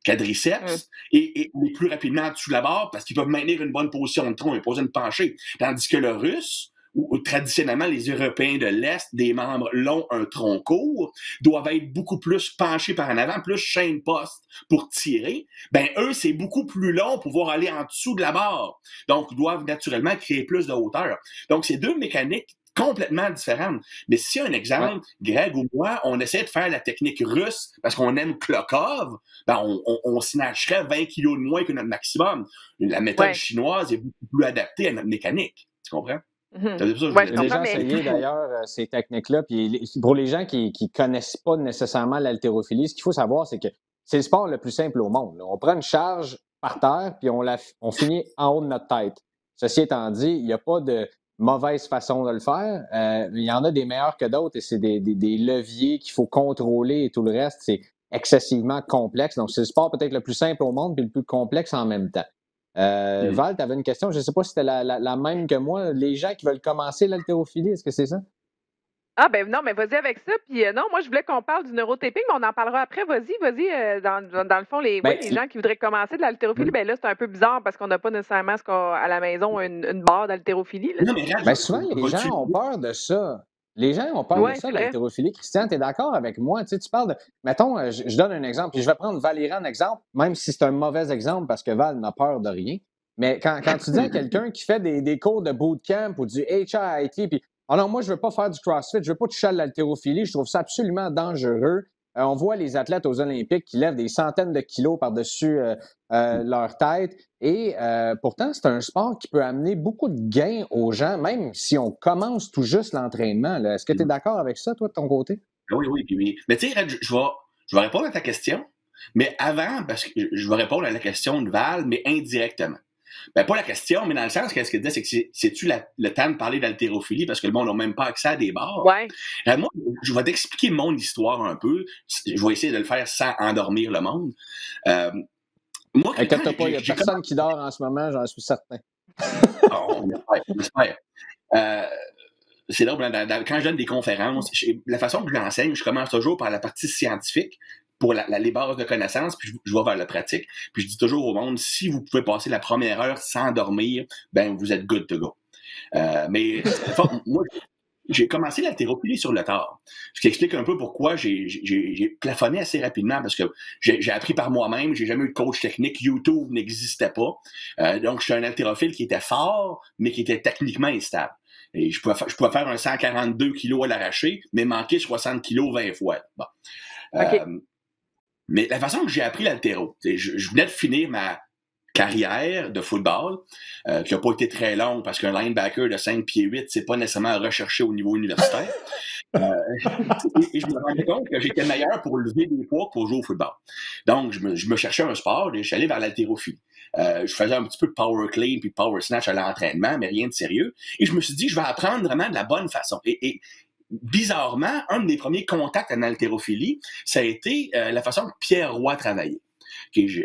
S3: quadriceps, et plus rapidement sous la barre parce qu'ils peuvent maintenir une bonne position de tronc et poser une penchée. Tandis que le Russe où traditionnellement les Européens de l'Est, des membres longs, un tronc court, doivent être beaucoup plus penchés par en avant, plus chaîne poste pour tirer, ben eux, c'est beaucoup plus long pour pouvoir aller en dessous de la barre. Donc, doivent naturellement créer plus de hauteur. Donc, c'est deux mécaniques complètement différentes. Mais si un exemple, Greg ou moi, on essaie de faire la technique russe parce qu'on aime Klokov, ben on snatcherait 20 kilos de moins que notre maximum. La méthode chinoise est beaucoup plus adaptée à notre mécanique. Tu comprends?
S1: J'ai déjà essayé d'ailleurs ces techniques-là. Puis pour les gens qui ne connaissent pas nécessairement l'haltérophilie, ce qu'il faut savoir, c'est que c'est le sport le plus simple au monde. Là. On prend une charge par terre, puis on finit en haut de notre tête. Ceci étant dit, il n'y a pas de mauvaise façon de le faire. Il y en a des meilleurs que d'autres et c'est des leviers qu'il faut contrôler et tout le reste, c'est excessivement complexe. Donc, c'est le sport peut-être le plus simple au monde puis le plus complexe en même temps. Val, tu avais une question. Je ne sais pas si c'était la même que moi. Les gens qui veulent commencer l'haltérophilie, est-ce que c'est ça?
S2: Ah, ben non, mais vas-y avec ça. Puis non, moi, je voulais qu'on parle du neurotaping, mais on en parlera après. Vas-y. Dans le fond, les gens qui voudraient commencer de l'haltérophilie, ben là, c'est un peu bizarre parce qu'on n'a pas nécessairement à la maison une barre d'haltérophilie.
S1: Souvent, les gens ont peur de ça. Les gens ont peur de ça, de l'haltérophilie. Christian, tu es d'accord avec moi? Tu sais, tu parles de. Mettons, je donne un exemple, puis je vais prendre Valérie en exemple, même si c'est un mauvais exemple parce que Val n'a peur de rien. Mais quand tu dis à quelqu'un qui fait des cours de bootcamp ou du HIIT, puis non, moi, je ne veux pas faire du CrossFit, je ne veux pas toucher à l'haltérophilie, je trouve ça absolument dangereux. On voit les athlètes aux Olympiques qui lèvent des centaines de kilos par-dessus leur tête. Et pourtant, c'est un sport qui peut amener beaucoup de gains aux gens, même si on commence tout juste l'entraînement. Là. Est-ce que tu es d'accord avec ça, toi, de ton côté?
S3: Oui. Mais tu sais, je vais répondre à ta question, mais avant, parce que je vais répondre à la question de Val, mais indirectement. Ben, pas la question, mais dans le sens, qu'est-ce qu'elle dit, c'est que c'est-tu le temps de parler d'haltérophilie parce que le monde n'a même pas accès à des bars?
S2: Ouais.
S3: Moi, je vais t'expliquer mon histoire un peu. Je vais essayer de le faire sans endormir le monde.
S1: Moi, inquiète-toi pas, il n'y a personne qui dort en ce moment, j'en suis certain.
S3: On espère. C'est drôle, quand je donne des conférences, la façon que j'enseigne, je commence toujours par la partie scientifique, pour les bases de connaissances, puis je vais vers la pratique. Puis je dis toujours au monde, si vous pouvez passer la première heure sans dormir, ben vous êtes good to go. Mais moi, j'ai commencé l'haltérophilie sur le tard. Je t'explique un peu pourquoi j'ai plafonné assez rapidement, parce que j'ai appris par moi-même, j'ai jamais eu de coach technique, YouTube n'existait pas. Donc, je suis un haltérophile qui était fort, mais qui était techniquement instable. Et je pouvais faire un 142 kilos à l'arraché, mais manquer 60 kilos 20 fois. Bon.
S2: Okay.
S3: Mais la façon que j'ai appris l'haltéro, je venais de finir ma carrière de football, qui n'a pas été très longue parce qu'un linebacker de 5 pieds 8, c'est pas nécessairement recherché au niveau universitaire. Et je me rendais compte que j'étais meilleur pour lever des poids que pour jouer au football. Donc, je me cherchais un sport et je suis allé vers l'haltérophilie. Je faisais un petit peu de power clean puis de power snatch à l'entraînement, mais rien de sérieux. Et je me suis dit, je vais apprendre vraiment de la bonne façon. Et bizarrement, un de mes premiers contacts en haltérophilie, ça a été la façon que Pierre Roy travaillait.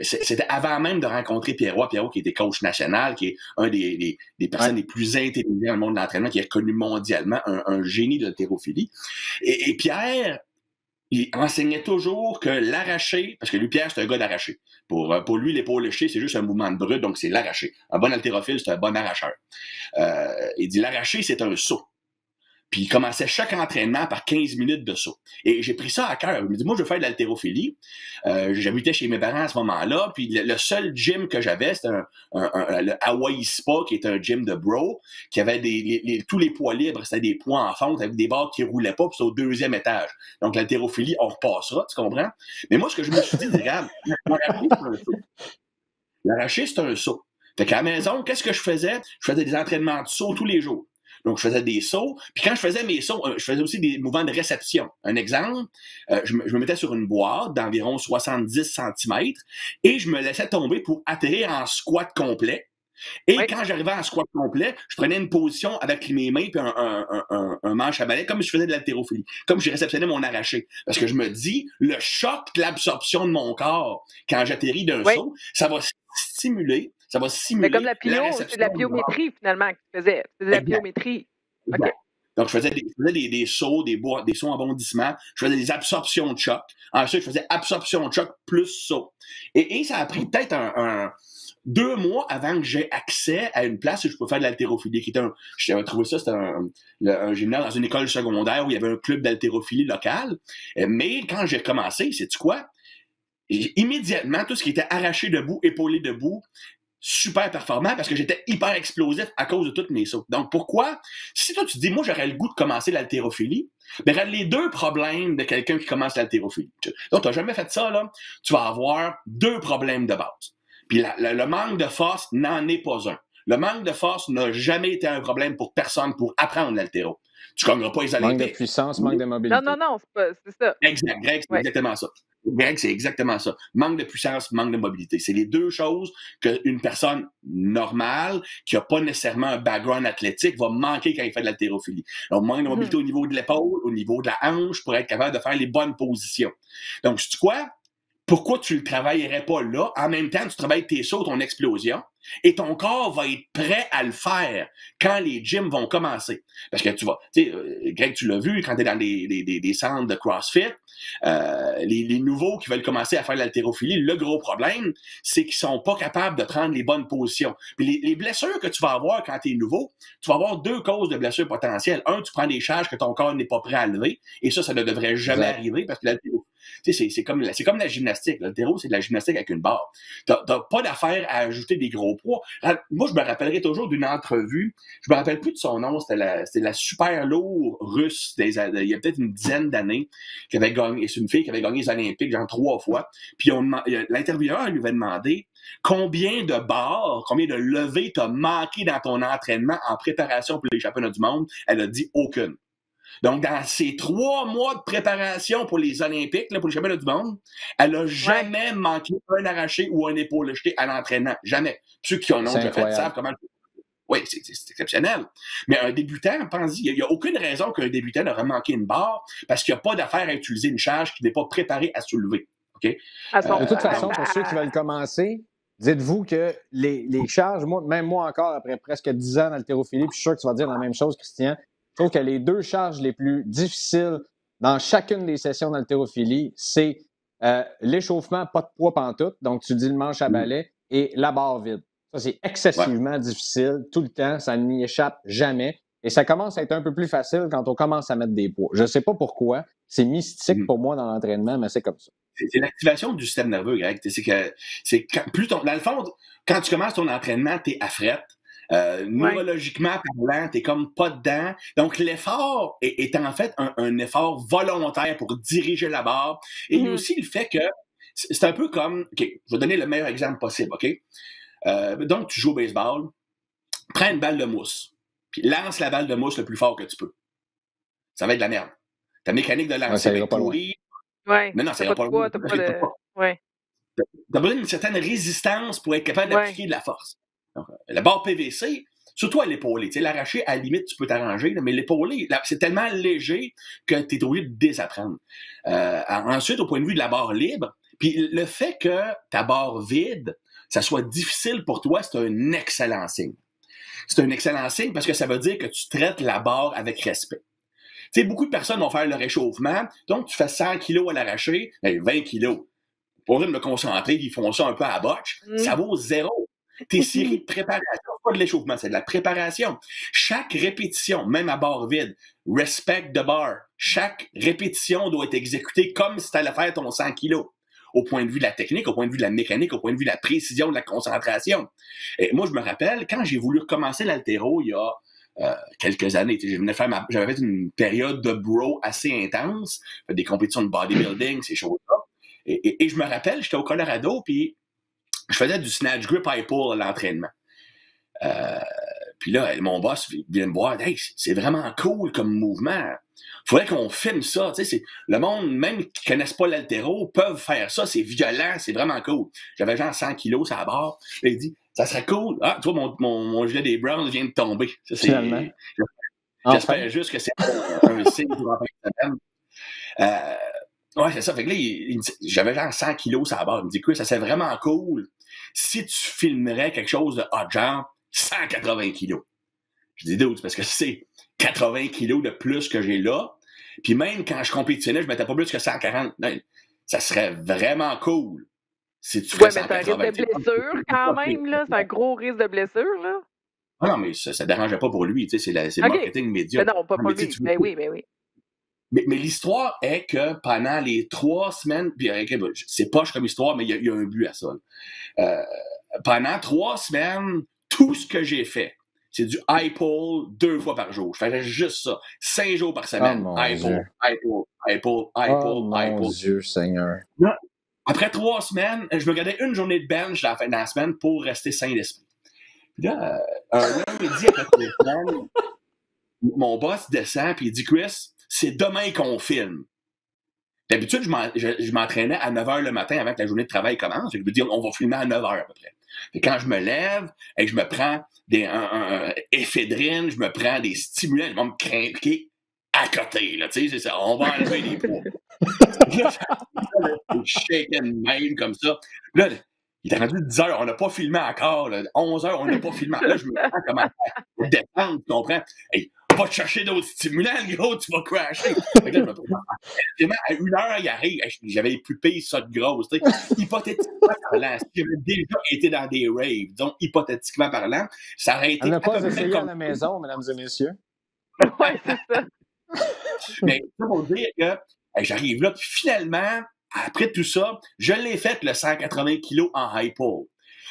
S3: C'était avant même de rencontrer Pierre Roy qui était coach national, qui est un des personnes les plus intelligentes dans le monde de l'entraînement, qui est reconnu mondialement, un génie de l'haltérophilie. Et Pierre, il enseignait toujours que l'arraché, parce que lui, Pierre, c'est un gars d'arraché. Pour lui, l'épaule léchée, c'est juste un mouvement de brute, donc c'est l'arraché. Un bon haltérophile, c'est un bon arracheur. Il dit l'arraché, c'est un saut. Puis il commençait chaque entraînement par 15 minutes de saut. Et j'ai pris ça à cœur. Il me dit, moi, je veux faire de l'haltérophilie. J'habitais chez mes parents à ce moment-là. Puis le seul gym que j'avais, c'était le Hawaii Spa, qui est un gym de bro, qui avait tous les poids libres, c'était des poids en fonte avec des barres qui roulaient pas, puis c'est au 2e étage. Donc l'haltérophilie, on repassera, tu comprends? Mais moi, ce que je me suis dit, regarde, l'arraché, c'est un saut. L'arraché, c'est un saut. Fait qu'à la maison, qu'est-ce que je faisais? Je faisais des entraînements de saut tous les jours. Donc, je faisais des sauts. Puis quand je faisais mes sauts, je faisais aussi des mouvements de réception. Un exemple, je me mettais sur une boîte d'environ 70 cm et je me laissais tomber pour atterrir en squat complet. Et quand j'arrivais en squat complet, je prenais une position avec mes mains puis un manche à balai, comme si je faisais de l'haltérophilie, comme si je réceptionnais mon arraché. Parce que je me dis, le choc de l'absorption de mon corps quand j'atterris d'un saut, ça va stimuler. Mais
S2: comme la plio, c'est de la pliométrie, finalement, que tu faisais. Tu faisais de la pliométrie. OK.
S3: Donc, je faisais des sauts, des sauts en bondissement. Je faisais des absorptions de choc. Ensuite, je faisais absorption de choc plus saut. Et ça a pris peut-être 2 mois avant que j'ai accès à une place où je pouvais faire de l'haltérophilie, qui était j'avais trouvé ça, c'était un gymnase dans une école secondaire où il y avait un club d'haltérophilie local. Mais quand j'ai recommencé, sais-tu quoi? Immédiatement, tout ce qui était arraché debout, épaulé debout, super performant parce que j'étais hyper explosif à cause de toutes mes sauts. Donc, pourquoi? Si toi, tu te dis, moi, j'aurais le goût de commencer l'haltérophilie, ben, regarde les 2 problèmes de quelqu'un qui commence l'haltérophilie. Donc, tu n'as jamais fait ça, là. Tu vas avoir 2 problèmes de base. Puis le manque de force n'en est pas un. Le manque de force n'a jamais été un problème pour personne pour apprendre l'haltéro. Tu ne gagneras pas les Olympiques.
S1: Manque de puissance, manque de mobilité.
S2: Non, c'est ça.
S3: Exact, Greg, c'est exactement ça. Greg, c'est exactement ça. Manque de puissance, manque de mobilité. C'est les 2 choses qu'une personne normale, qui n'a pas nécessairement un background athlétique, va manquer quand il fait de l'haltérophilie. Donc, manque de mobilité au niveau de l'épaule, au niveau de la hanche, pour être capable de faire les bonnes positions. Donc, sais-tu quoi? Pourquoi tu ne le travaillerais pas là? En même temps, tu travailles tes sauts, ton explosion, et ton corps va être prêt à le faire quand les gyms vont commencer. Parce que tu sais, Greg, tu l'as vu, quand tu es dans des centres de CrossFit, les nouveaux qui veulent commencer à faire l'haltérophilie, le gros problème, c'est qu'ils sont pas capables de prendre les bonnes positions. Puis les blessures que tu vas avoir quand tu es nouveau, tu vas avoir 2 causes de blessures potentielles. Un, tu prends des charges que ton corps n'est pas prêt à lever, et ça ne devrait jamais arriver parce que l'haltérophilie, c'est comme la gymnastique. L'haltéro, c'est de la gymnastique avec une barre. T'as pas d'affaire à ajouter des gros poids. Moi, je me rappellerai toujours d'une entrevue. Je me rappelle plus de son nom. C'était la super lourde russe il y a peut-être une dizaine d'années qui avait gagné. C'est une fille qui avait gagné les Olympiques, genre 3 fois. Puis l'intervieweur lui avait demandé combien de barres, combien de levées t'as manqué dans ton entraînement en préparation pour les championnats du monde. Elle a dit aucune. Donc, dans ces 3 mois de préparation pour les Olympiques, là, pour les championnats du monde, elle n'a jamais manqué un arraché ou un épaule jeté à l'entraînement. Jamais. Ceux qui en ont déjà fait savent comment. Oui, c'est exceptionnel. Mais un débutant, pense-y, il n'y a aucune raison qu'un débutant aurait manqué une barre parce qu'il n'y a pas d'affaire à utiliser une charge qui n'est pas préparée à soulever. Okay?
S1: De toute façon, pour ceux qui veulent commencer, dites-vous que les charges, même moi encore, après presque 10 ans d'haltérophilie, puis je suis sûr que tu vas dire la même chose, Christian. Je trouve que les 2 charges les plus difficiles dans chacune des sessions d'haltérophilie, c'est l'échauffement, pas de poids pantoute, donc tu dis le manche à balai, et la barre vide. Ça, c'est excessivement difficile tout le temps, ça n'y échappe jamais. Et ça commence à être un peu plus facile quand on commence à mettre des poids. Je ne sais pas pourquoi, c'est mystique pour moi dans l'entraînement, mais c'est comme ça.
S3: C'est l'activation du système nerveux, Greg. Dans le fond, quand tu commences ton entraînement, tu es à frette. Neurologiquement parlant, t'es comme pas dedans. Donc, l'effort est en fait un effort volontaire pour diriger la barre. Et il y a aussi le fait que c'est un peu comme... OK, je vais donner le meilleur exemple possible, OK? Donc, tu joues au baseball, prends une balle de mousse, puis lance la balle de mousse le plus fort que tu peux. Ça va être de la merde. Ta mécanique de lancer va être pourrie. Non, ça ira pas loin. T'as besoin d'une certaine résistance pour être capable d'appliquer de la force. Donc, la barre PVC, surtout à l'épaulé. L'arraché, à la limite, tu peux t'arranger, mais l'épaulé, c'est tellement léger que tu es obligé de désapprendre. Ensuite, au point de vue de la barre libre, puis le fait que ta barre vide, ça soit difficile pour toi, c'est un excellent signe. C'est un excellent signe parce que ça veut dire que tu traites la barre avec respect. Tu sais, beaucoup de personnes vont faire le réchauffement, donc tu fais 100 kilos à l'arraché, 20 kilos. Pour me concentrer, ils font ça un peu à la botche, ça vaut 0. Tes séries de préparation, pas de l'échauffement, c'est de la préparation. Chaque répétition, même à barre vide, respect the bar. Chaque répétition doit être exécutée comme si tu allais faire ton 100 kilos. Au point de vue de la technique, au point de vue de la mécanique, au point de vue de la précision, de la concentration. Et moi, je me rappelle, quand j'ai voulu recommencer l'haltéro il y a quelques années, j'avais fait une période de bro assez intense, des compétitions de bodybuilding, ces choses-là. Et je me rappelle, j'étais au Colorado, puis je faisais du snatch grip high pull à l'entraînement. Puis là, mon boss vient me voir. Hey, c'est vraiment cool comme mouvement. Faudrait qu'on filme ça. Tu sais, le monde, même qui connaissent pas l'haltéro, peuvent faire ça. C'est violent, c'est vraiment cool. J'avais genre 100 kilos à la barre. Puis il dit, ça serait cool. Ah, tu vois, mon gilet des Browns vient de tomber. Ça,
S1: finalement.
S3: J'espère juste que c'est un signe pour en fin de semaine. Ouais, c'est ça. Fait que là, j'avais genre 100 kilos à la barre. Il me dit, quoi, ça serait vraiment cool si tu filmerais quelque chose de hot, genre 180 kilos. Je dis, dude, parce que 80 kilos de plus que j'ai là. Puis même quand je compétitionnais, je mettais pas plus que 140. Non, ça serait vraiment cool si tu ferais
S2: mais t'as un risque de blessure quand même, là. C'est un gros risque de blessure, là.
S3: Ah non, mais ça ne dérangeait pas pour lui. Tu sais, c'est le marketing média.
S2: Mais non, pas pour lui. Ben oui.
S3: Mais l'histoire est que pendant les 3 semaines, puis c'est poche comme histoire, mais il y a un but à ça. Pendant 3 semaines, tout ce que j'ai fait, c'est du high pull 2 fois par jour. Je faisais juste ça. 5 jours par semaine. High pull.
S1: Mon Dieu, Seigneur.
S3: Après 3 semaines, je me gardais une journée de bench dans la semaine pour rester sain d'esprit. Puis là, un lundi après 3 semaines, mon boss descend et il dit « Chris, c'est demain qu'on filme. » D'habitude, je m'entraînais à 9h le matin avant que la journée de travail commence. Je lui dis « On va filmer à 9h à peu près. » Et quand je me lève et que je me prends un éphédrine, je me prends des stimulants, ils vont me craquer à côté. Là, c'est ça, on va enlever les poids. Là, je shaken même comme ça. Là, il est rendu 10h, on n'a pas filmé encore. Là. 11h, on n'a pas filmé. Là, je me sens comment détendre, tu comprends? Hey, va te chercher d'autres stimulants, gros, tu vas crasher. Fait que là, vraiment, à 1h, il arrive. J'avais pupé ça de grosse. Hypothétiquement parlant, si j'avais déjà été dans des raves, donc hypothétiquement parlant, ça aurait été.
S1: On n'a pas essayé comme... à la maison, mesdames et messieurs.
S2: Oui, c'est ça.
S3: Mais ça pour dire que j'arrive là, puis finalement, après tout ça, je l'ai fait le 180 kilos en high pull.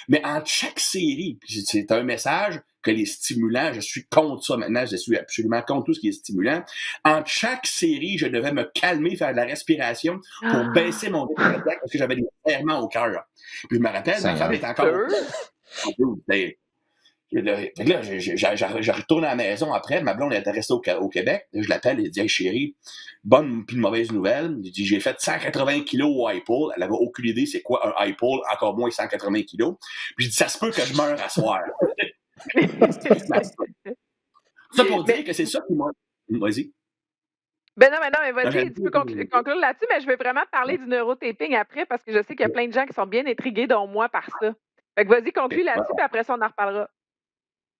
S3: Mais en chaque série, c'est un message que les stimulants, je suis contre ça maintenant, je suis absolument contre tout ce qui est stimulant. En chaque série, je devais me calmer, faire de la respiration pour baisser mon rythme cardiaque parce que j'avais des serrements au cœur. Puis je me rappelle, ma femme est encore... Là, je retourne à la maison après. Ma blonde est restée au Québec. Je l'appelle et je dis hey, chérie, bonne puis une mauvaise nouvelle. Je dis j'ai fait 180 kilos au high pull. Elle n'avait aucune idée c'est quoi un high pull, encore moins 180 kilos. Puis je dis ça se peut que je meure à soir. Ça pour dire que c'est ça qui m'a. Vas-y.
S2: Ben non, mais vas-y, tu peux conclure là-dessus, mais je veux vraiment parler du neurotaping après parce que je sais qu'il y a plein de gens qui sont bien intrigués, dont moi, par ça. Fait que vas-y, conclue là-dessus, puis après ça, on en reparlera.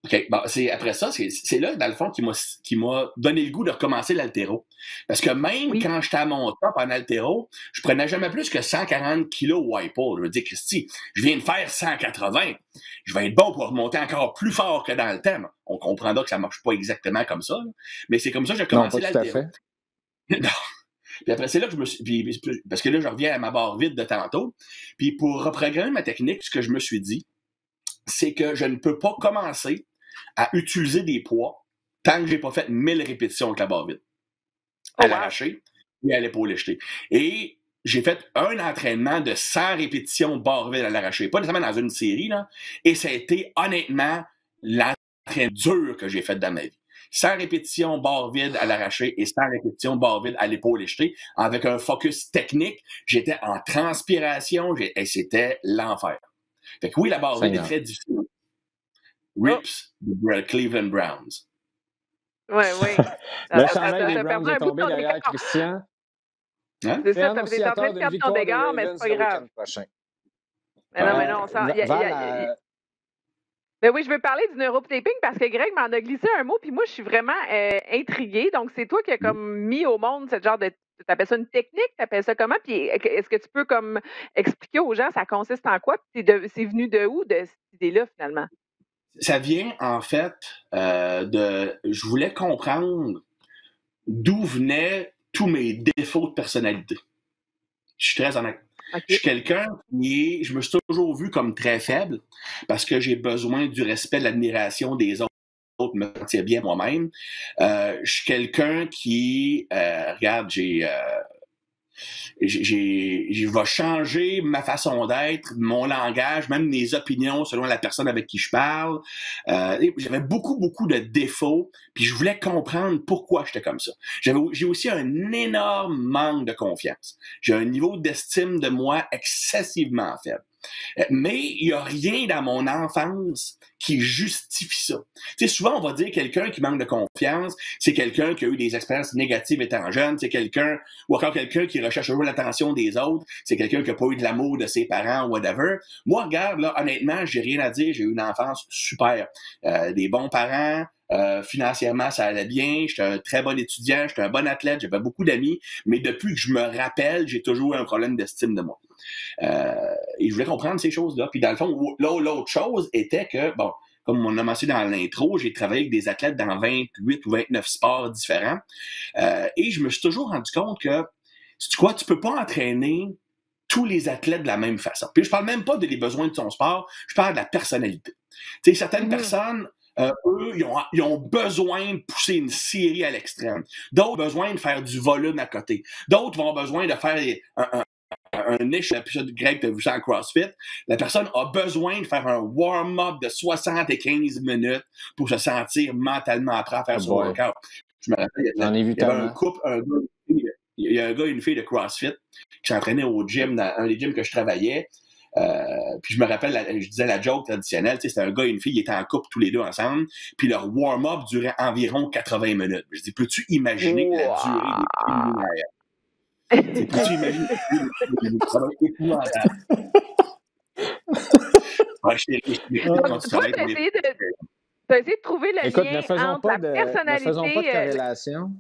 S3: OK. Bon, après ça, c'est là, dans le fond, qui m'a donné le goût de recommencer l'haltéro. Parce que même quand j'étais à mon top en haltéro, je prenais jamais plus que 140 kilos au high pull. Je veux dire, Christy, je viens de faire 180. Je vais être bon pour remonter encore plus fort que dans le thème. On comprendra que ça marche pas exactement comme ça, là. Mais c'est comme ça que j'ai commencé l'haltéro. Non. Puis après, c'est là que je me suis... parce que là, je reviens à ma barre vide de tantôt. Puis pour reprogrammer ma technique, ce que je me suis dit, c'est que je ne peux pas commencer à utiliser des poids tant que j'ai pas fait 1000 répétitions avec la barre vide. À l'arraché et à l'épaule jetée. Et j'ai fait un entraînement de 100 répétitions barre vide à l'arraché. Pas nécessairement dans une série, là. Et ça a été, honnêtement, l'entraînement dur que j'ai fait dans ma vie. 100 répétitions barre vide à l'arraché et 100 répétitions barre vide à l'épaule jetée. Avec un focus technique, j'étais en transpiration et c'était l'enfer. Fait que oui, la barre vide est très difficile. Rips, Cleveland Browns.
S2: Oui.
S1: Le chandail des Browns est tombé derrière Christian.
S3: Hein?
S2: C'est ça, t'es en train de perdre ton dégât, mais c'est pas grave. Mais non, on s'en... Ben oui, je veux parler du neurotaping parce que Greg m'en a glissé un mot, puis moi, je suis vraiment intriguée. Donc, c'est toi qui as comme mis au monde ce genre de... T'appelles ça une technique? T'appelles ça comment? Puis est-ce que tu peux comme expliquer aux gens ça consiste en quoi? Puis c'est venu de où, de cette idée-là, finalement?
S3: Ça vient, en fait, je voulais comprendre d'où venaient tous mes défauts de personnalité. Je suis très honnête. Okay. Je suis quelqu'un je me suis toujours vu comme très faible parce que j'ai besoin du respect, de l'admiration des autres, me sentir bien moi-même. Je suis quelqu'un qui, regarde, je vais changer ma façon d'être, mon langage, même mes opinions selon la personne avec qui je parle. J'avais beaucoup de défauts, puis je voulais comprendre pourquoi j'étais comme ça. J'ai aussi un énorme manque de confiance. J'ai un niveau d'estime de moi excessivement faible. Mais il n'y a rien dans mon enfance qui justifie ça. Tu sais, souvent, on va dire quelqu'un qui manque de confiance, c'est quelqu'un qui a eu des expériences négatives étant jeune, c'est quelqu'un, ou encore quelqu'un qui recherche toujours l'attention des autres, c'est quelqu'un qui n'a pas eu de l'amour de ses parents, whatever. Moi, regarde, là, honnêtement, j'ai rien à dire, j'ai eu une enfance super. Des bons parents, Financièrement, ça allait bien. J'étais un très bon étudiant, j'étais un bon athlète, j'avais beaucoup d'amis. Mais depuis que je me rappelle, j'ai toujours eu un problème d'estime de moi. Et je voulais comprendre ces choses-là. Puis dans le fond, l'autre chose était que, bon, comme on a mentionné dans l'intro, j'ai travaillé avec des athlètes dans 28 ou 29 sports différents. Et je me suis toujours rendu compte que, sais-tu quoi, tu peux pas entraîner tous les athlètes de la même façon. Puis je parle même pas des besoins de ton sport, je parle de la personnalité. Tu sais, certaines personnes, eux, ils ont besoin de pousser une série à l'extrême. D'autres ont besoin de faire du volume à côté. D'autres vont avoir besoin de faire un épisode grec, tu as vu ça en CrossFit. La personne a besoin de faire un warm-up de 75 minutes pour se sentir mentalement prêt à faire son workout. Je me rappelle, il y avait un couple, il y a un gars et une fille de CrossFit qui s'entraînaient au gym, dans un des gyms que je travaillais. Puis je me rappelle, je disais la joke traditionnelle, c'était un gars et une fille, ils étaient en couple tous les deux ensemble, puis leur warm-up durait environ 80 minutes. Je dis, peux-tu imaginer la durée des préliminaires? Peux-tu imaginer ça va être épouvantable.
S2: T'as essayé de trouver le lien entre la personnalité...
S1: Ne faisons pas de corrélation.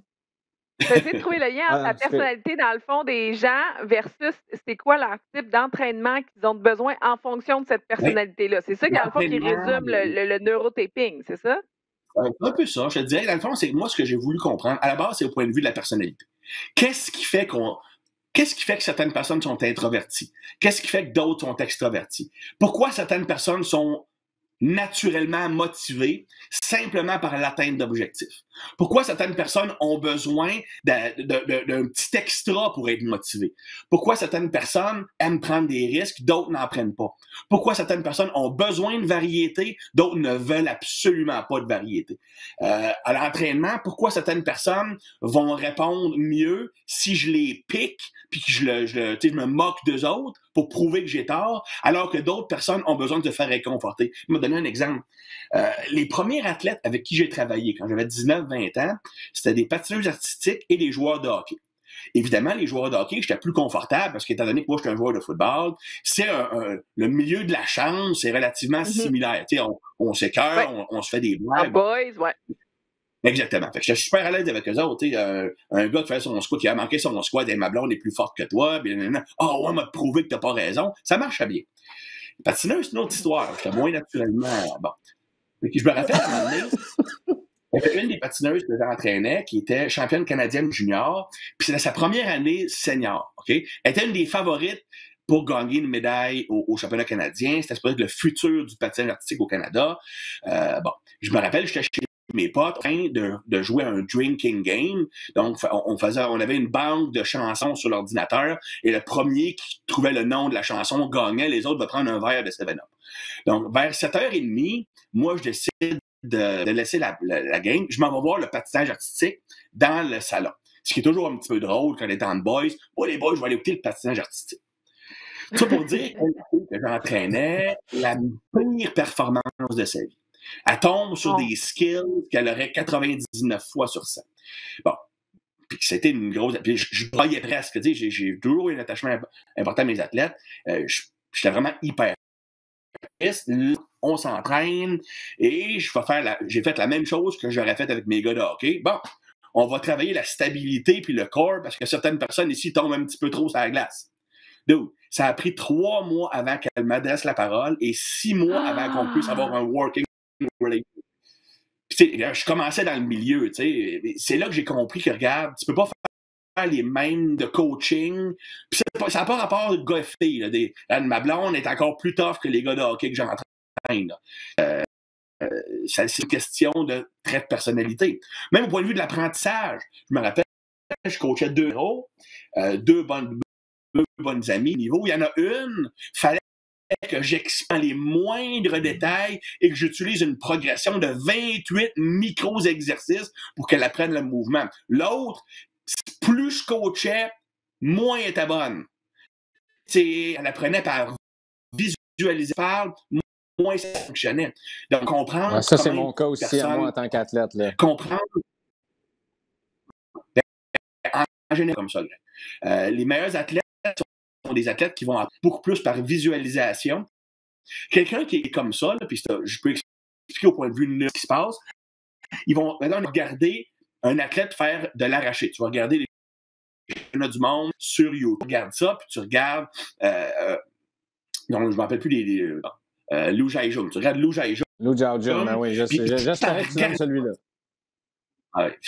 S2: T'as essayé de trouver le lien entre la personnalité, dans le fond, des gens versus c'est quoi leur type d'entraînement qu'ils ont besoin en fonction de cette personnalité-là. C'est ça, dans le fond, qui résume le neurotaping, c'est ça?
S3: Un peu ça. Je te dirais, dans le fond, c'est moi ce que j'ai voulu comprendre. À la base, c'est au point de vue de la personnalité. Qu'est-ce qui fait que certaines personnes sont introverties? Qu'est-ce qui fait que d'autres sont extroverties? Pourquoi certaines personnes sont naturellement motivées simplement par l'atteinte d'objectifs? Pourquoi certaines personnes ont besoin d'un petit extra pour être motivées? Pourquoi certaines personnes aiment prendre des risques, d'autres n'en prennent pas? Pourquoi certaines personnes ont besoin de variété, d'autres ne veulent absolument pas de variété? À l'entraînement, pourquoi certaines personnes vont répondre mieux si je les pique puis que je me moque d'eux autres pour prouver que j'ai tort, alors que d'autres personnes ont besoin de se faire réconforter? Je vais donner un exemple. Les premiers athlètes avec qui j'ai travaillé quand j'avais 19-20 ans, c'était des patineuses artistiques et des joueurs de hockey. Évidemment, les joueurs de hockey, j'étais plus confortable parce qu'étant donné que moi, j'étais un joueur de football, c'est le milieu de la chambre, c'est relativement similaire. Tu sais, on s'écœure, on se fait des blagues.
S2: Boys, ouais.
S3: Exactement. Fait que j'étais super à l'aise avec eux autres. Un gars qui fait son squat, qui a manqué son squat, et ma blonde est plus forte que toi. On m'a prouvé que t'as pas raison. Ça marche bien. Patineuse, c'est une autre histoire. J'étais moins naturellement bon. Je me rappelle à un moment donné, il y avait une des patineuses que j'entraînais qui était championne canadienne junior, puis c'était sa première année senior. Okay? Elle était une des favorites pour gagner une médaille au championnat canadien. C'était peut-être le futur du patinage artistique au Canada. Je me rappelle, j'étais chez mes potes en train de jouer à un drinking game. Donc, on avait une banque de chansons sur l'ordinateur et le premier qui trouvait le nom de la chanson gagnait, les autres devaient prendre un verre de 7-Up. Donc, vers 7h30, moi, je décide de laisser la game. Je m'en vais voir le patinage artistique dans le salon. Ce qui est toujours un petit peu drôle quand on est en boys. Oh, les boys, je vais aller écouter le patinage artistique. Ça pour dire que j'entraînais la pire performance de sa vie. Elle tombe sur des skills qu'elle aurait 99 fois sur 100. Bon. Puis c'était une grosse... Puis je broyais presque. Tu sais, j'ai toujours eu un attachement important à mes athlètes. J'étais vraiment hyper triste. On s'entraîne et j'ai fait la même chose que j'aurais fait avec mes gars de hockey. Bon, on va travailler la stabilité puis le corps parce que certaines personnes ici tombent un petit peu trop sur la glace. Donc, ça a pris 3 mois avant qu'elle m'adresse la parole et 6 mois avant qu'on puisse avoir un working relationship. Je commençais dans le milieu, tu sais. C'est là que j'ai compris que, regarde, tu peux pas faire les mêmes de coaching. Puis ça n'a pas rapport de gars et filles. Ma blonde est encore plus tough que les gars de hockey que j'entraîne. C'est une question de trait de personnalité. Même au point de vue de l'apprentissage, je me rappelle, je coachais 2 héros, 2 bonnes amies niveau. Il y en a une, fallait que j'explique les moindres détails et que j'utilise une progression de 28 micro-exercices pour qu'elle apprenne le mouvement. L'autre, plus je coachais, moins elle était bonne. Elle apprenait par visualiser, moins ça fonctionnait. Donc, comprendre...
S1: Ça, c'est mon cas aussi, à moi, en tant qu'athlète. Là.
S3: Comprendre... En général, comme ça. Les meilleurs athlètes sont des athlètes qui vont beaucoup plus par visualisation. Quelqu'un qui est comme ça, là, puis je peux expliquer au point de vue de ce qui se passe, ils vont maintenant regarder un athlète faire de l'arraché. Tu vas regarder les championnats du monde sur YouTube. Tu regardes ça, puis tu regardes... non, je ne me rappelle plus Liu Jiajun. Tu regardes Liu Jiajun.
S1: Liu Jiajun, ben oui, j'espérais que tu nommes celui-là.
S3: Ouais,